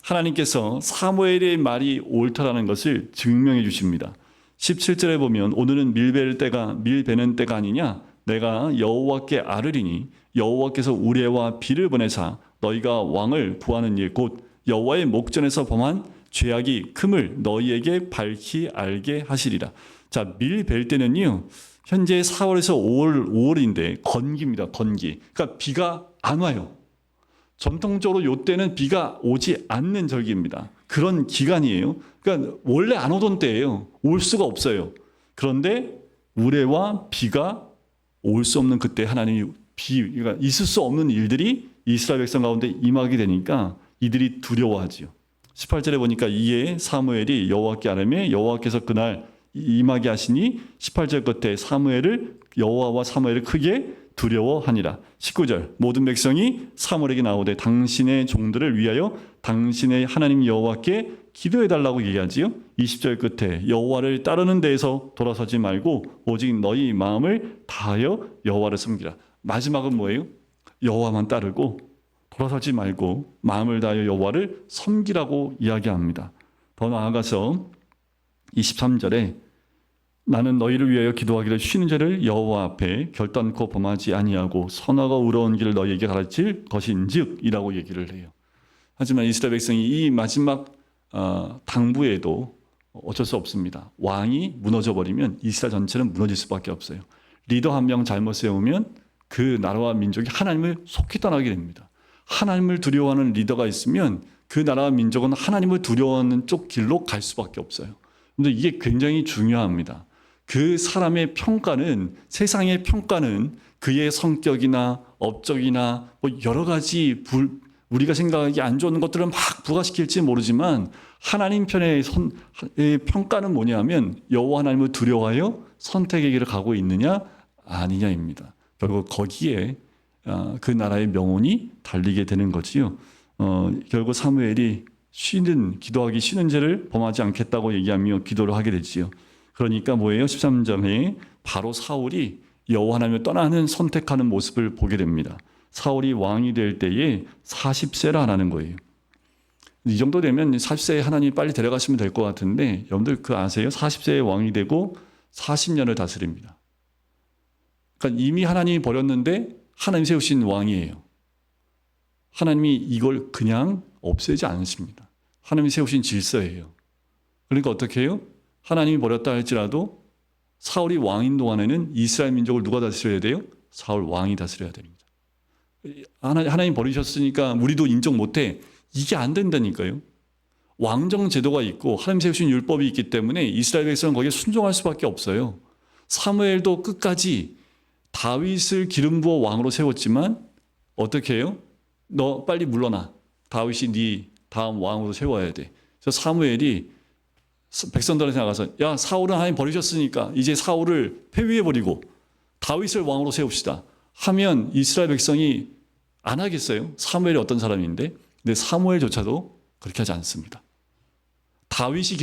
하나님께서 사무엘의 말이 옳다라는 것을 증명해 주십니다. 17절에 보면 오늘은 밀 베는 때가 아니냐, 내가 여호와께 아르리니 여호와께서 우레와 비를 보내사 너희가 왕을 구하는 일 곧 여호와의 목전에서 범한 죄악이 큼을 너희에게 밝히 알게 하시리라. 자, 미리 뵐 때는요. 현재 4월에서 5월인데 건기입니다. 건기. 그러니까 비가 안 와요. 전통적으로 이때는 비가 오지 않는 절기입니다. 그런 기간이에요. 그러니까 원래 안 오던 때예요. 올 수가 없어요. 그런데 우레와 비가 올 수 없는 그때 하나님이 그러니까 있을 수 없는 일들이 이스라엘 백성 가운데 임하게 되니까 이들이 두려워하지요. 18절에 보니까 이에 사무엘이 여호와께 아뢰매 여호와께서 그날 임하게 하시니 18절 끝에 여호와와 사무엘을 크게 두려워하니라. 19절 모든 백성이 사무엘에게 나오되 당신의 종들을 위하여 당신의 하나님 여호와께 기도해달라고 얘기하지요. 20절 끝에 여호와를 따르는 데에서 돌아서지 말고 오직 너희 마음을 다하여 여호와를 섬기라. 마지막은 뭐예요? 여호와만 따르고 돌아서지 말고 마음을 다하여 여호와를 섬기라고 이야기합니다. 더 나아가서 23절에 나는 너희를 위하여 기도하기를 쉬는 죄를 여호와 앞에 결단코 범하지 아니하고 선하고 의로운 길을 너희에게 가르칠 것인즉이라고 얘기를 해요. 하지만 이스라엘 백성이 이 마지막 당부에도 어쩔 수 없습니다. 왕이 무너져 버리면 이스라엘 전체는 무너질 수밖에 없어요. 리더 한 명 잘못 세우면 그 나라와 민족이 하나님을 속히 떠나게 됩니다. 하나님을 두려워하는 리더가 있으면 그 나라와 민족은 하나님을 두려워하는 쪽 길로 갈 수밖에 없어요. 그런데 이게 굉장히 중요합니다. 그 사람의 평가는 세상의 평가는 그의 성격이나 업적이나 뭐 여러 가지 우리가 생각하기 안 좋은 것들을 막 부과시킬지 모르지만 하나님 편의 평가는 뭐냐면 여호와 하나님을 두려워하여 선택의 길을 가고 있느냐 아니냐입니다. 결국 거기에 그 나라의 명운이 달리게 되는 거지요. 결국 사무엘이 기도하기 쉬는 죄를 범하지 않겠다고 얘기하며 기도를 하게 되지요. 그러니까 뭐예요? 13절에 바로 사울이 여호와 하나님을 떠나는 선택하는 모습을 보게 됩니다. 사울이 왕이 될 때에 40세라 하는 거예요. 이 정도 되면 40세에 하나님이 빨리 데려가시면 될 것 같은데 여러분들 그 아세요? 40세에 왕이 되고 40년을 다스립니다. 그러니까 이미 하나님이 버렸는데 하나님 세우신 왕이에요. 하나님이 이걸 그냥 없애지 않으십니다. 하나님이 세우신 질서예요. 그러니까 어떻게 해요? 하나님이 버렸다 할지라도 사울이 왕인 동안에는 이스라엘 민족을 누가 다스려야 돼요? 사울 왕이 다스려야 됩니다. 하나님 버리셨으니까 우리도 인정 못해. 이게 안 된다니까요. 왕정 제도가 있고 하나님 세우신 율법이 있기 때문에 이스라엘 백성은 거기에 순종할 수밖에 없어요. 사무엘도 끝까지 다윗을 기름 부어 왕으로 세웠지만 어떻게 해요? 너 빨리 물러나. 다윗이 네 다음 왕으로 세워야 돼. 그래서 사무엘이 백성들한테 나가서 야 사울은 하나님 버리셨으니까 이제 사울을 폐위해버리고 다윗을 왕으로 세웁시다 하면 이스라엘 백성이 안 하겠어요? 사무엘이 어떤 사람인데? 근데 사무엘조차도 그렇게 하지 않습니다. 다윗이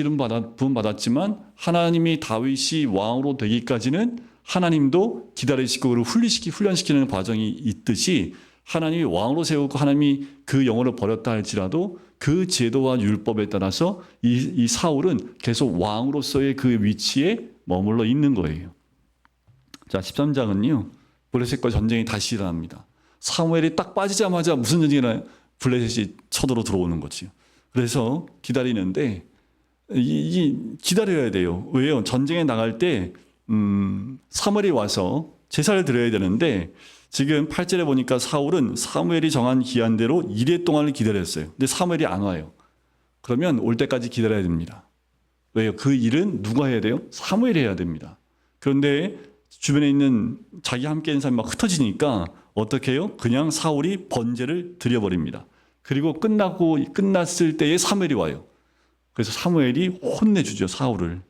부름 받았지만 하나님이 다윗이 왕으로 되기까지는 하나님도 기다리시고 그를 훈련시키는 과정이 있듯이 하나님이 왕으로 세우고 하나님이 그 영혼을 버렸다 할지라도 그 제도와 율법에 따라서 이 사울은 계속 왕으로서의 그 위치에 머물러 있는 거예요. 자, 13장은요. 블레셋과 전쟁이 다시 일어납니다. 사무엘이 딱 빠지자마자 무슨 전쟁이 일어나요? 블레셋이 쳐들어 들어오는 거지요. 그래서 기다리는데 기다려야 돼요. 왜요? 전쟁에 나갈 때 사무엘이 와서 제사를 드려야 되는데 지금 8절에 보니까 사울은 사무엘이 정한 기한대로 1회 동안을 기다렸어요. 근데 사무엘이 안 와요. 그러면 올 때까지 기다려야 됩니다. 왜요? 그 일은 누가 해야 돼요? 사무엘이 해야 됩니다. 그런데 주변에 있는 자기 함께 있는 사람이 막 흩어지니까 어떻게 해요? 그냥 사울이 번제를 드려버립니다. 그리고 끝났을 때에 사무엘이 와요. 그래서 사무엘이 혼내주죠, 사울을.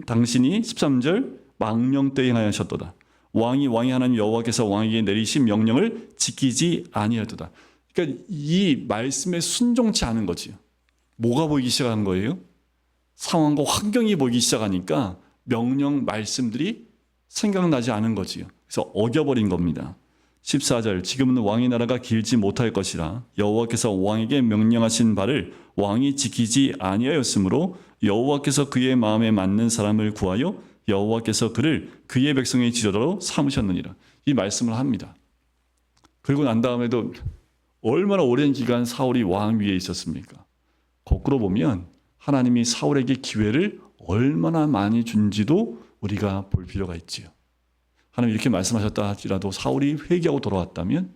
당신이 13절 망령되이 행하셨도다. 왕이 하나님 여호와께서 왕에게 내리신 명령을 지키지 아니하도다. 그러니까 이 말씀에 순종치 않은 거지요. 뭐가 보이기 시작한 거예요? 상황과 환경이 보이기 시작하니까 명령 말씀들이 생각나지 않은 거지요. 그래서 어겨버린 겁니다. 14절 지금은 왕의 나라가 길지 못할 것이라 여호와께서 왕에게 명령하신 바를 왕이 지키지 아니하였으므로 여호와께서 그의 마음에 맞는 사람을 구하여 여호와께서 그를 그의 백성의 지도자로 삼으셨느니라. 이 말씀을 합니다. 그리고 난 다음에도 얼마나 오랜 기간 사울이 왕 위에 있었습니까? 거꾸로 보면 하나님이 사울에게 기회를 얼마나 많이 준지도 우리가 볼 필요가 있지요. 하나님 이렇게 말씀하셨다 할지라도 사울이 회개하고 돌아왔다면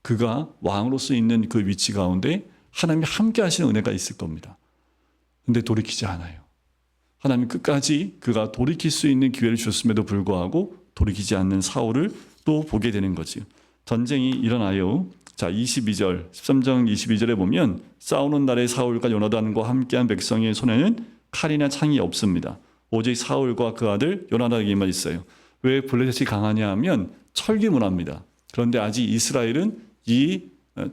그가 왕으로서 있는 그 위치 가운데 하나님이 함께 하시는 은혜가 있을 겁니다. 근데 돌이키지 않아요. 하나님 끝까지 그가 돌이킬 수 있는 기회를 주셨음에도 불구하고 돌이키지 않는 사울을 또 보게 되는 거지요. 전쟁이 일어나요. 자, 22절, 13장 22절에 보면 싸우는 날에 사울과 요나단과 함께한 백성의 손에는 칼이나 창이 없습니다. 오직 사울과 그 아들 요나단에게만 있어요. 왜 블레셋이 강하냐 하면 철기 문화입니다. 그런데 아직 이스라엘은 이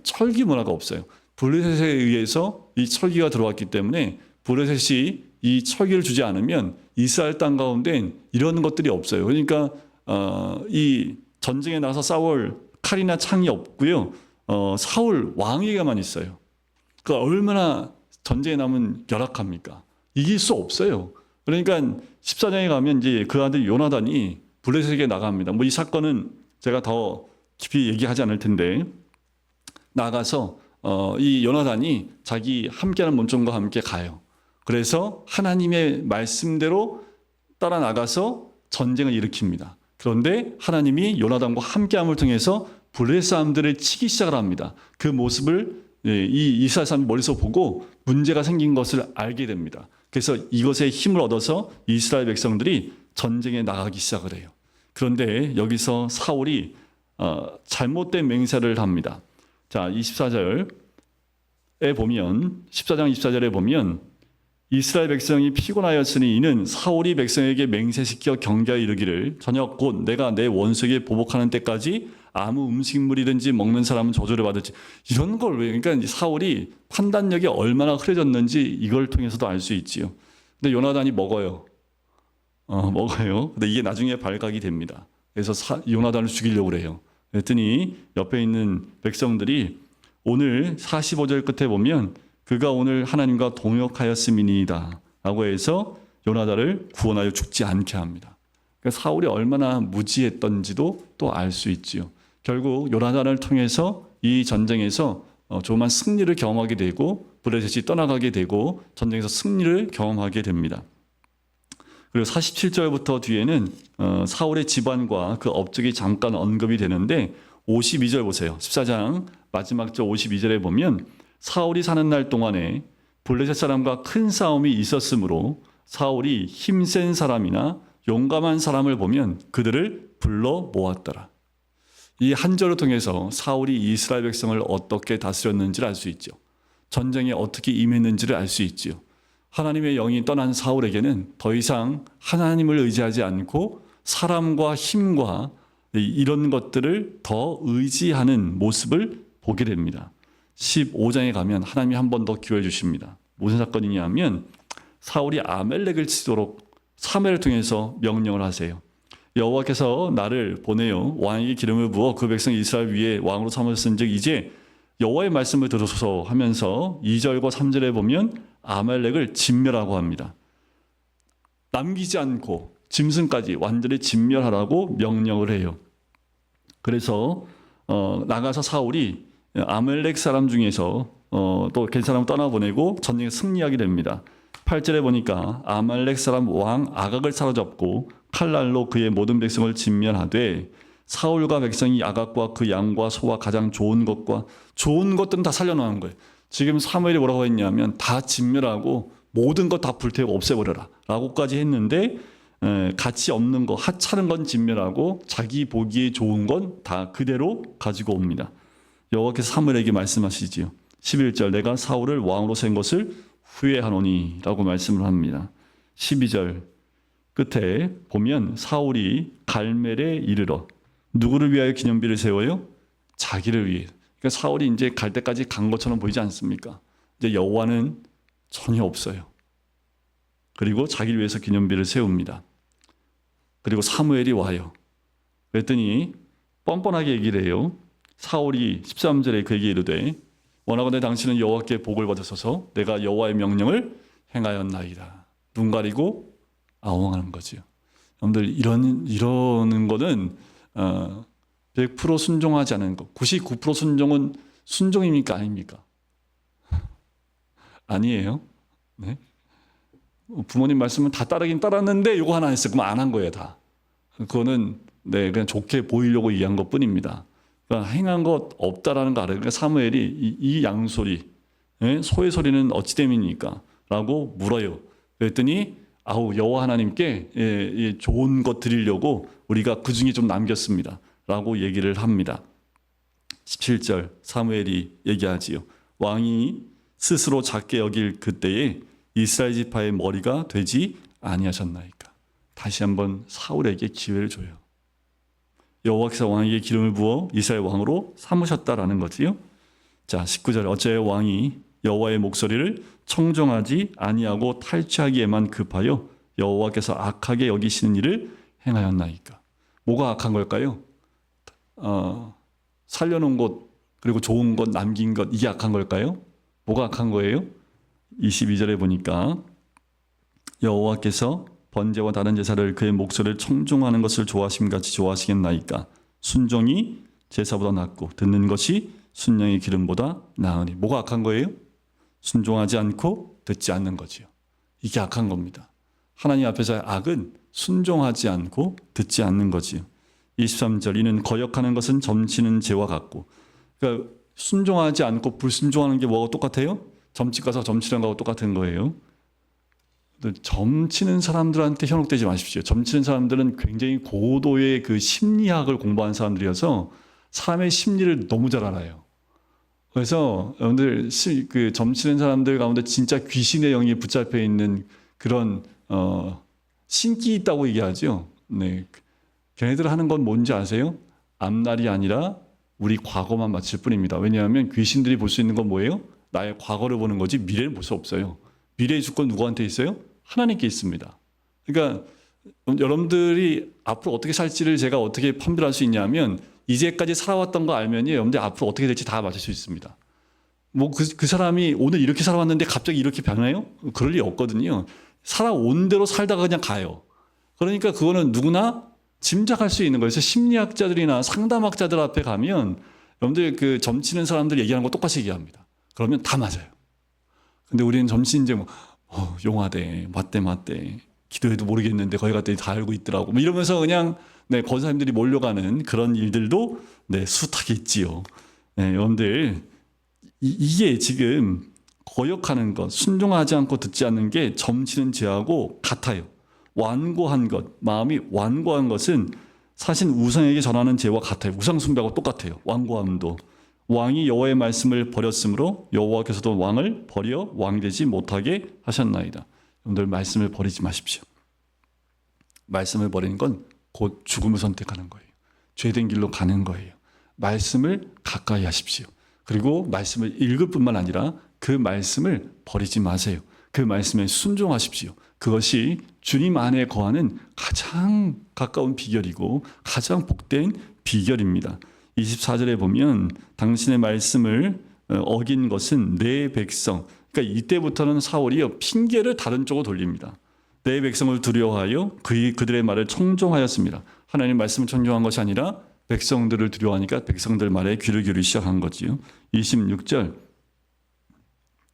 철기 문화가 없어요. 블레셋에 의해서 이 철기가 들어왔기 때문에 블레셋이 이 철기를 주지 않으면 이스라엘 땅 가운데 이런 것들이 없어요. 그러니까 이 전쟁에 나서 싸울 칼이나 창이 없고요. 사울 왕에게만 있어요. 그러니까 얼마나 전쟁에 나면 열악합니까? 이길 수 없어요. 그러니까 14장에 가면 이제 그 아들 요나단이 블레셋에게 나갑니다. 뭐 이 사건은 제가 더 깊이 얘기하지 않을 텐데 나가서 이 요나단이 자기 함께하는 몸종과 함께 가요. 그래서 하나님의 말씀대로 따라 나가서 전쟁을 일으킵니다. 그런데 하나님이 요나단과 함께함을 통해서 블레셋 사람들을 치기 시작을 합니다. 그 모습을 이 이스라엘 사람이 멀리서 보고 문제가 생긴 것을 알게 됩니다. 그래서 이것에 힘을 얻어서 이스라엘 백성들이 전쟁에 나가기 시작을 해요. 그런데 여기서 사울이 잘못된 맹세를 합니다. 자, 24절에 보면 14장 24절에 보면 이스라엘 백성이 피곤하였으니 이는 사울이 백성에게 맹세시켜 경계하여 이르기를 저녁 곧 내가 내 원수에게 보복하는 때까지 아무 음식물이든지 먹는 사람은 저주를 받을지. 이런 걸 왜, 그러니까 사울이 판단력이 얼마나 흐려졌는지 이걸 통해서도 알 수 있지요. 근데 요나단이 먹어요. 먹어요. 근데 이게 나중에 발각이 됩니다. 그래서 요나단을 죽이려고 그래요. 그랬더니 옆에 있는 백성들이 오늘 45절 끝에 보면 그가 오늘 하나님과 동역하였음이니이다 라고 해서 요나단을 구원하여 죽지 않게 합니다. 그러니까 사울이 얼마나 무지했던지도 또 알 수 있지요. 결국 요나단을 통해서 이 전쟁에서 조그만 승리를 경험하게 되고 블레셋이 떠나가게 되고 전쟁에서 승리를 경험하게 됩니다. 그리고 47절부터 뒤에는 사울의 집안과 그 업적이 잠깐 언급이 되는데 52절 보세요. 14장 마지막 절 52절에 보면 사울이 사는 날 동안에 블레셋 사람과 큰 싸움이 있었으므로 사울이 힘센 사람이나 용감한 사람을 보면 그들을 불러 모았더라. 이 한 절을 통해서 사울이 이스라엘 백성을 어떻게 다스렸는지를 알 수 있죠. 전쟁에 어떻게 임했는지를 알 수 있지요. 하나님의 영이 떠난 사울에게는 더 이상 하나님을 의지하지 않고 사람과 힘과 이런 것들을 더 의지하는 모습을 보게 됩니다. 15장에 가면 하나님이 한 번 더 기회를 주십니다. 무슨 사건이냐 하면 사울이 아멜렉을 치도록 사무엘을 통해서 명령을 하세요. 여호와께서 나를 보내어 왕에게 기름을 부어 그 백성 이스라엘 위에 왕으로 삼으셨은즉 이제 여호와의 말씀을 들으소서 하면서 2절과 3절에 보면 아멜렉을 진멸하고 합니다. 남기지 않고 짐승까지 완전히 진멸하라고 명령을 해요. 그래서 나가서 사울이 아멜렉 사람 중에서 또 괜찮은 사람 떠나보내고 전쟁에 승리하게 됩니다. 8절에 보니까 아말렉 사람 왕 아각을 사로잡고 칼날로 그의 모든 백성을 진멸하되 사울과 백성이 아각과 그 양과 소와 가장 좋은 것들은 다 살려놓은 거예요. 지금 사무엘이 뭐라고 했냐면 다 진멸하고 모든 것 다 불태우고 없애버려라 라고까지 했는데 가치 없는 거 하찮은 건 진멸하고 자기 보기에 좋은 건 다 그대로 가지고 옵니다. 여호와께서 사무엘에게 말씀하시지요. 11절 내가 사울을 왕으로 세운 것을 후회하노니 라고 말씀을 합니다. 12절 끝에 보면 사울이 갈멜에 이르러 누구를 위하여 기념비를 세워요? 자기를 위해. 그러니까 사울이 이제 갈 때까지 간 것처럼 보이지 않습니까? 이제 여호와는 전혀 없어요. 그리고 자기를 위해서 기념비를 세웁니다. 그리고 사무엘이 와요. 그랬더니 뻔뻔하게 얘기를 해요. 사울이 13절에 그에게 이르되 원하건대 당신은 여호와께 복을 받으소서 내가 여호와의 명령을 행하였나이다. 눈 가리고 아웅하는 거지요. 여러분들 이러는 거는 100% 순종하지 않은 것. 99% 순종은 순종입니까? 아닙니까? 아니에요. 네. 부모님 말씀은 다 따르긴 따랐는데 요거 하나 했어요. 그럼 안 한 거예요, 다. 그거는 그냥 좋게 보이려고 얘기한 것 뿐입니다. 그러니까 행한 것 없다라는 거 알아요. 그러니까 사무엘이 이 양소리, 소의 소리는 어찌 됨입니까? 라고 물어요. 그랬더니 여호와 하나님께 좋은 것 드리려고 우리가 그 중에 좀 남겼습니다. 라고 얘기를 합니다. 17절 사무엘이 얘기하지요. 왕이 스스로 작게 여길 그때에 이스라엘 지파의 머리가 되지 아니하셨나이까. 다시 한번 사울에게 기회를 줘요. 여호와께서 왕에게 기름을 부어 이스라엘 왕으로 삼으셨다라는 거지요. 자, 19절 어째 왕이 여호와의 목소리를 청종하지 아니하고 탈취하기에만 급하여 여호와께서 악하게 여기시는 일을 행하였나이까. 뭐가 악한 걸까요? 살려놓은 것 그리고 좋은 것 남긴 것 이게 악한 걸까요? 뭐가 악한 거예요? 22절에 보니까 여호와께서 번제와 다른 제사를 그의 목소리를 청종하는 것을 좋아하심같이 좋아하시겠나이까. 순종이 제사보다 낫고 듣는 것이 순양의 기름보다 나으니. 뭐가 악한 거예요? 순종하지 않고 듣지 않는 거지요. 이게 악한 겁니다. 하나님 앞에서의 악은 순종하지 않고 듣지 않는 거지요. 23절 이는 거역하는 것은 점치는 죄와 같고. 그러니까 순종하지 않고 불순종하는 게 뭐가 똑같아요? 점집 가서 점치는 거하고 똑같은 거예요. 점치는 사람들한테 현혹되지 마십시오. 점치는 사람들은 굉장히 고도의 그 심리학을 공부한 사람들이어서 사람의 심리를 너무 잘 알아요. 그래서 여러분들 그 점치는 사람들 가운데 진짜 귀신의 영이 붙잡혀 있는 그런 신기 있다고 얘기하죠. 네, 걔네들 하는 건 뭔지 아세요? 앞날이 아니라 우리 과거만 맞힐 뿐입니다. 왜냐하면 귀신들이 볼 수 있는 건 뭐예요? 나의 과거를 보는 거지 미래를 볼 수 없어요. 미래의 주권 누구한테 있어요? 하나님께 있습니다. 그러니까 여러분들이 앞으로 어떻게 살지를 제가 어떻게 판별할 수 있냐면 이제까지 살아왔던 거 알면요, 여러분들 앞으로 어떻게 될지 다 맞을 수 있습니다. 뭐 그 사람이 오늘 이렇게 살아왔는데 갑자기 이렇게 변해요? 그럴 리 없거든요. 살아온 대로 살다가 그냥 가요. 그러니까 그거는 누구나 짐작할 수 있는 거예요. 그래서 심리학자들이나 상담학자들 앞에 가면 여러분들 그 점치는 사람들 얘기하는 거 똑같이 얘기합니다. 그러면 다 맞아요. 근데 우리는 점치 이제 용하대, 맞대, 기도해도 모르겠는데 거기 갔더니 다 알고 있더라고. 뭐 이러면서 그냥 거사님들이 몰려가는 그런 일들도 숱하게 있지요. 여러분들 이게 지금 거역하는 것, 순종하지 않고 듣지 않는 게 점치는 죄하고 같아요. 완고한 것, 마음이 완고한 것은 사실 우상에게 전하는 죄와 같아요. 우상 숭배하고 똑같아요. 완고함도. 왕이 여호와의 말씀을 버렸으므로 여호와께서도 왕을 버려 왕이 되지 못하게 하셨나이다. 여러분들 말씀을 버리지 마십시오. 말씀을 버리는 건 곧 죽음을 선택하는 거예요. 죄된 길로 가는 거예요. 말씀을 가까이 하십시오. 그리고 말씀을 읽을 뿐만 아니라 그 말씀을 버리지 마세요. 그 말씀에 순종하십시오. 그것이 주님 안에 거하는 가장 가까운 비결이고 가장 복된 비결입니다. 24절에 보면 당신의 말씀을 어긴 것은 내 백성. 그러니까 이때부터는 사울이 핑계를 다른 쪽으로 돌립니다. 내 백성을 두려워하여 그들의 말을 청종하였습니다. 하나님 말씀을 청종한 것이 아니라 백성들을 두려워하니까 백성들 말에 귀를 기울이기 시작한 거지요. 26절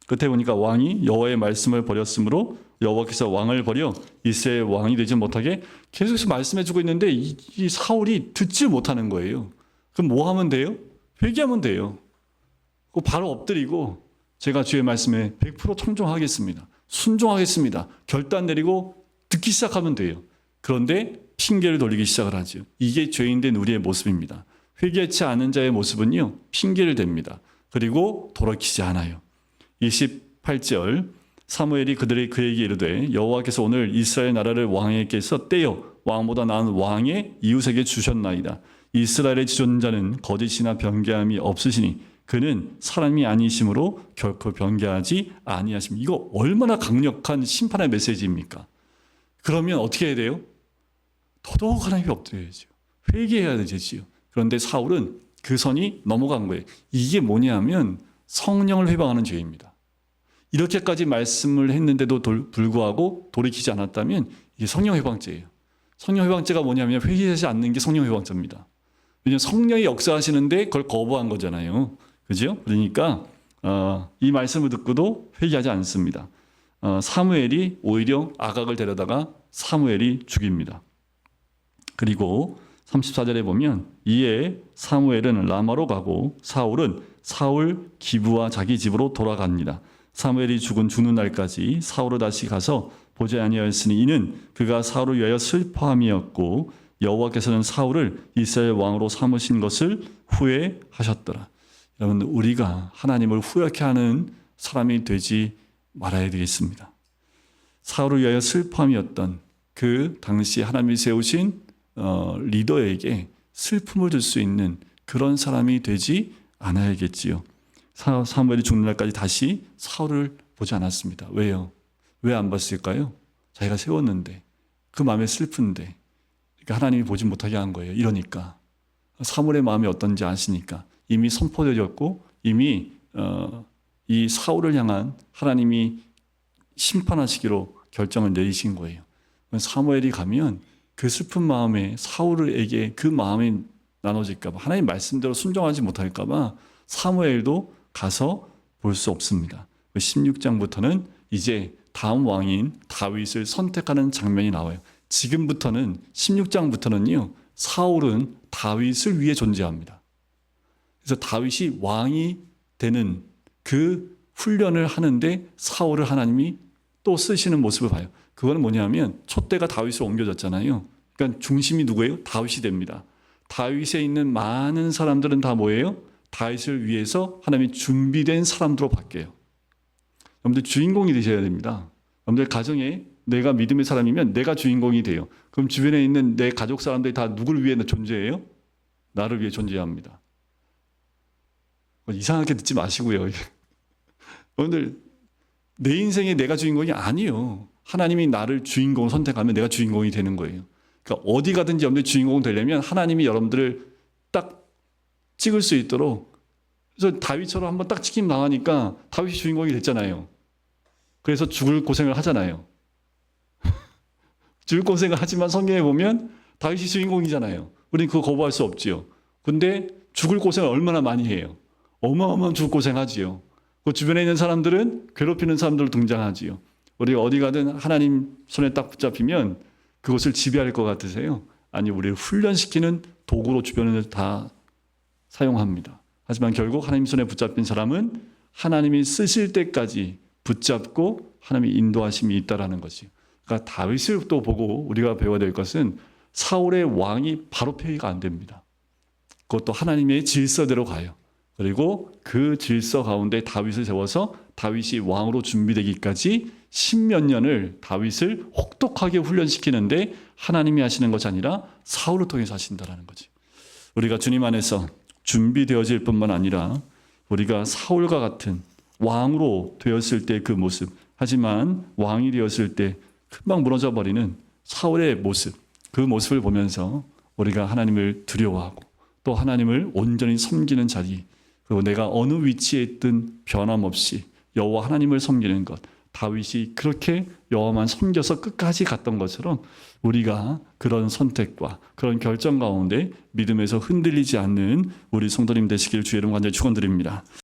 끝에 보니까 왕이 여호와의 말씀을 버렸으므로 여호와께서 왕을 버려 이스라엘 왕이 되지 못하게 계속해서 말씀해주고 있는데 이 사울이 듣지 못하는 거예요. 그럼 뭐 하면 돼요? 회개하면 돼요. 바로 엎드리고 제가 주의 말씀에 100% 청종하겠습니다. 순종하겠습니다. 결단 내리고 듣기 시작하면 돼요. 그런데 핑계를 돌리기 시작을 하죠. 이게 죄인된 우리의 모습입니다. 회개치 않은 자의 모습은요, 핑계를 댑니다. 그리고 돌이키지 않아요. 28절 사무엘이 그에게 이르되 여호와께서 오늘 이스라엘 나라를 왕에게서 떼어 왕보다 나은 왕의 이웃에게 주셨나이다. 이스라엘의 지존자는 거짓이나 변개함이 없으시니 그는 사람이 아니심으로 결코 변개하지 아니하십니다. 이거 얼마나 강력한 심판의 메시지입니까? 그러면 어떻게 해야 돼요? 더더욱 하나님께 엎드려야죠. 회개해야 되지요. 그런데 사울은 그 선이 넘어간 거예요. 이게 뭐냐면 성령을 회방하는 죄입니다. 이렇게까지 말씀을 했는데도 불구하고 돌이키지 않았다면 이게 성령 회방죄예요. 성령 회방죄가 뭐냐면 회개하지 않는 게 성령 회방죄입니다. 왜냐하면 성령이 역사하시는데 그걸 거부한 거잖아요. 그죠? 그러니까 이 말씀을 듣고도 회개하지 않습니다. 사무엘이 오히려 아각을 데려다가 사무엘이 죽입니다. 그리고 34절에 보면 이에 사무엘은 라마로 가고 사울은 사울 기브와 자기 집으로 돌아갑니다. 사무엘이 죽는 날까지 사울을 다시 가서 보지 아니하였으니 이는 그가 사울을 위하여 슬퍼함이었고 여호와께서는 사울을 이스라엘 왕으로 삼으신 것을 후회하셨더라. 여러분, 우리가 하나님을 후회케 하는 사람이 되지 말아야 되겠습니다. 사울을 위하여 슬퍼함이었던 그 당시 하나님이 세우신 리더에게 슬픔을 줄 수 있는 그런 사람이 되지 않아야겠지요. 사무엘이 죽는 날까지 다시 사울을 보지 않았습니다. 왜요? 왜 안 봤을까요? 자기가 세웠는데, 그 마음에 슬픈데, 그러니까 하나님이 보지 못하게 한 거예요. 이러니까 사무엘의 마음이 어떤지 아시니까 이미 선포되었고 이미 이 사울을 향한 하나님이 심판하시기로 결정을 내리신 거예요. 사무엘이 가면 그 슬픈 마음에 사울에게 그 마음이 나눠질까 봐, 하나님 말씀대로 순종하지 못할까 봐 사무엘도 가서 볼 수 없습니다. 16장부터는 이제 다음 왕인 다윗을 선택하는 장면이 나와요. 지금부터는 16장부터는요, 사울은 다윗을 위해 존재합니다. 그래서 다윗이 왕이 되는 그 훈련을 하는데 사울을 하나님이 또 쓰시는 모습을 봐요. 그거는 뭐냐면 촛대가 다윗으로 옮겨졌잖아요. 그러니까 중심이 누구예요? 다윗이 됩니다. 다윗에 있는 많은 사람들은 다 뭐예요? 다윗을 위해서 하나님이 준비된 사람들로 바뀌어요. 여러분들 주인공이 되셔야 됩니다. 여러분들 가정에 내가 믿음의 사람이면 내가 주인공이 돼요. 그럼 주변에 있는 내 가족 사람들이 다 누구를 위해 존재해요? 나를 위해 존재합니다. 이상하게 듣지 마시고요. 여러분들 내 인생에 내가 주인공이 아니에요. 하나님이 나를 주인공 선택하면 내가 주인공이 되는 거예요. 그러니까 어디 가든지 여러분들 주인공 되려면 하나님이 여러분들을 딱 찍을 수 있도록, 그래서 다윗처럼 한번 딱 찍힘 당하니까 다윗이 주인공이 됐잖아요. 그래서 죽을 고생을 하잖아요. 죽을 고생을 하지만 성경에 보면 다윗이 주인공이잖아요. 우리는 그거 거부할 수 없지요. 근데 죽을 고생을 얼마나 많이 해요. 어마어마한 죽을 고생하지요. 그 주변에 있는 사람들은 괴롭히는 사람들로 등장하지요. 우리가 어디 가든 하나님 손에 딱 붙잡히면 그것을 지배할 것 같으세요? 아니, 우리를 훈련시키는 도구로 주변을 다 사용합니다. 하지만 결국 하나님 손에 붙잡힌 사람은 하나님이 쓰실 때까지 붙잡고 하나님의 인도하심이 있다라는 거지. 그러니까 다윗을 또 보고 우리가 배워야 될 것은 사울의 왕이 바로 폐위가 안 됩니다. 그것도 하나님의 질서대로 가요. 그리고 그 질서 가운데 다윗을 세워서 다윗이 왕으로 준비되기까지 십몇 년을 다윗을 혹독하게 훈련시키는데 하나님이 하시는 것이 아니라 사울을 통해서 하신다는 거지. 우리가 주님 안에서 준비되어질 뿐만 아니라 우리가 사울과 같은 왕으로 되었을 때 그 모습, 하지만 왕이 되었을 때 금방 무너져 버리는 사울의 모습, 그 모습을 보면서 우리가 하나님을 두려워하고 또 하나님을 온전히 섬기는 자리, 그리고 내가 어느 위치에 있든 변함없이 여호와 하나님을 섬기는 것, 다윗이 그렇게 여호와만 섬겨서 끝까지 갔던 것처럼 우리가 그런 선택과 그런 결정 가운데 믿음에서 흔들리지 않는 우리 성도님 되시길 주의 이름 간절히 축원드립니다.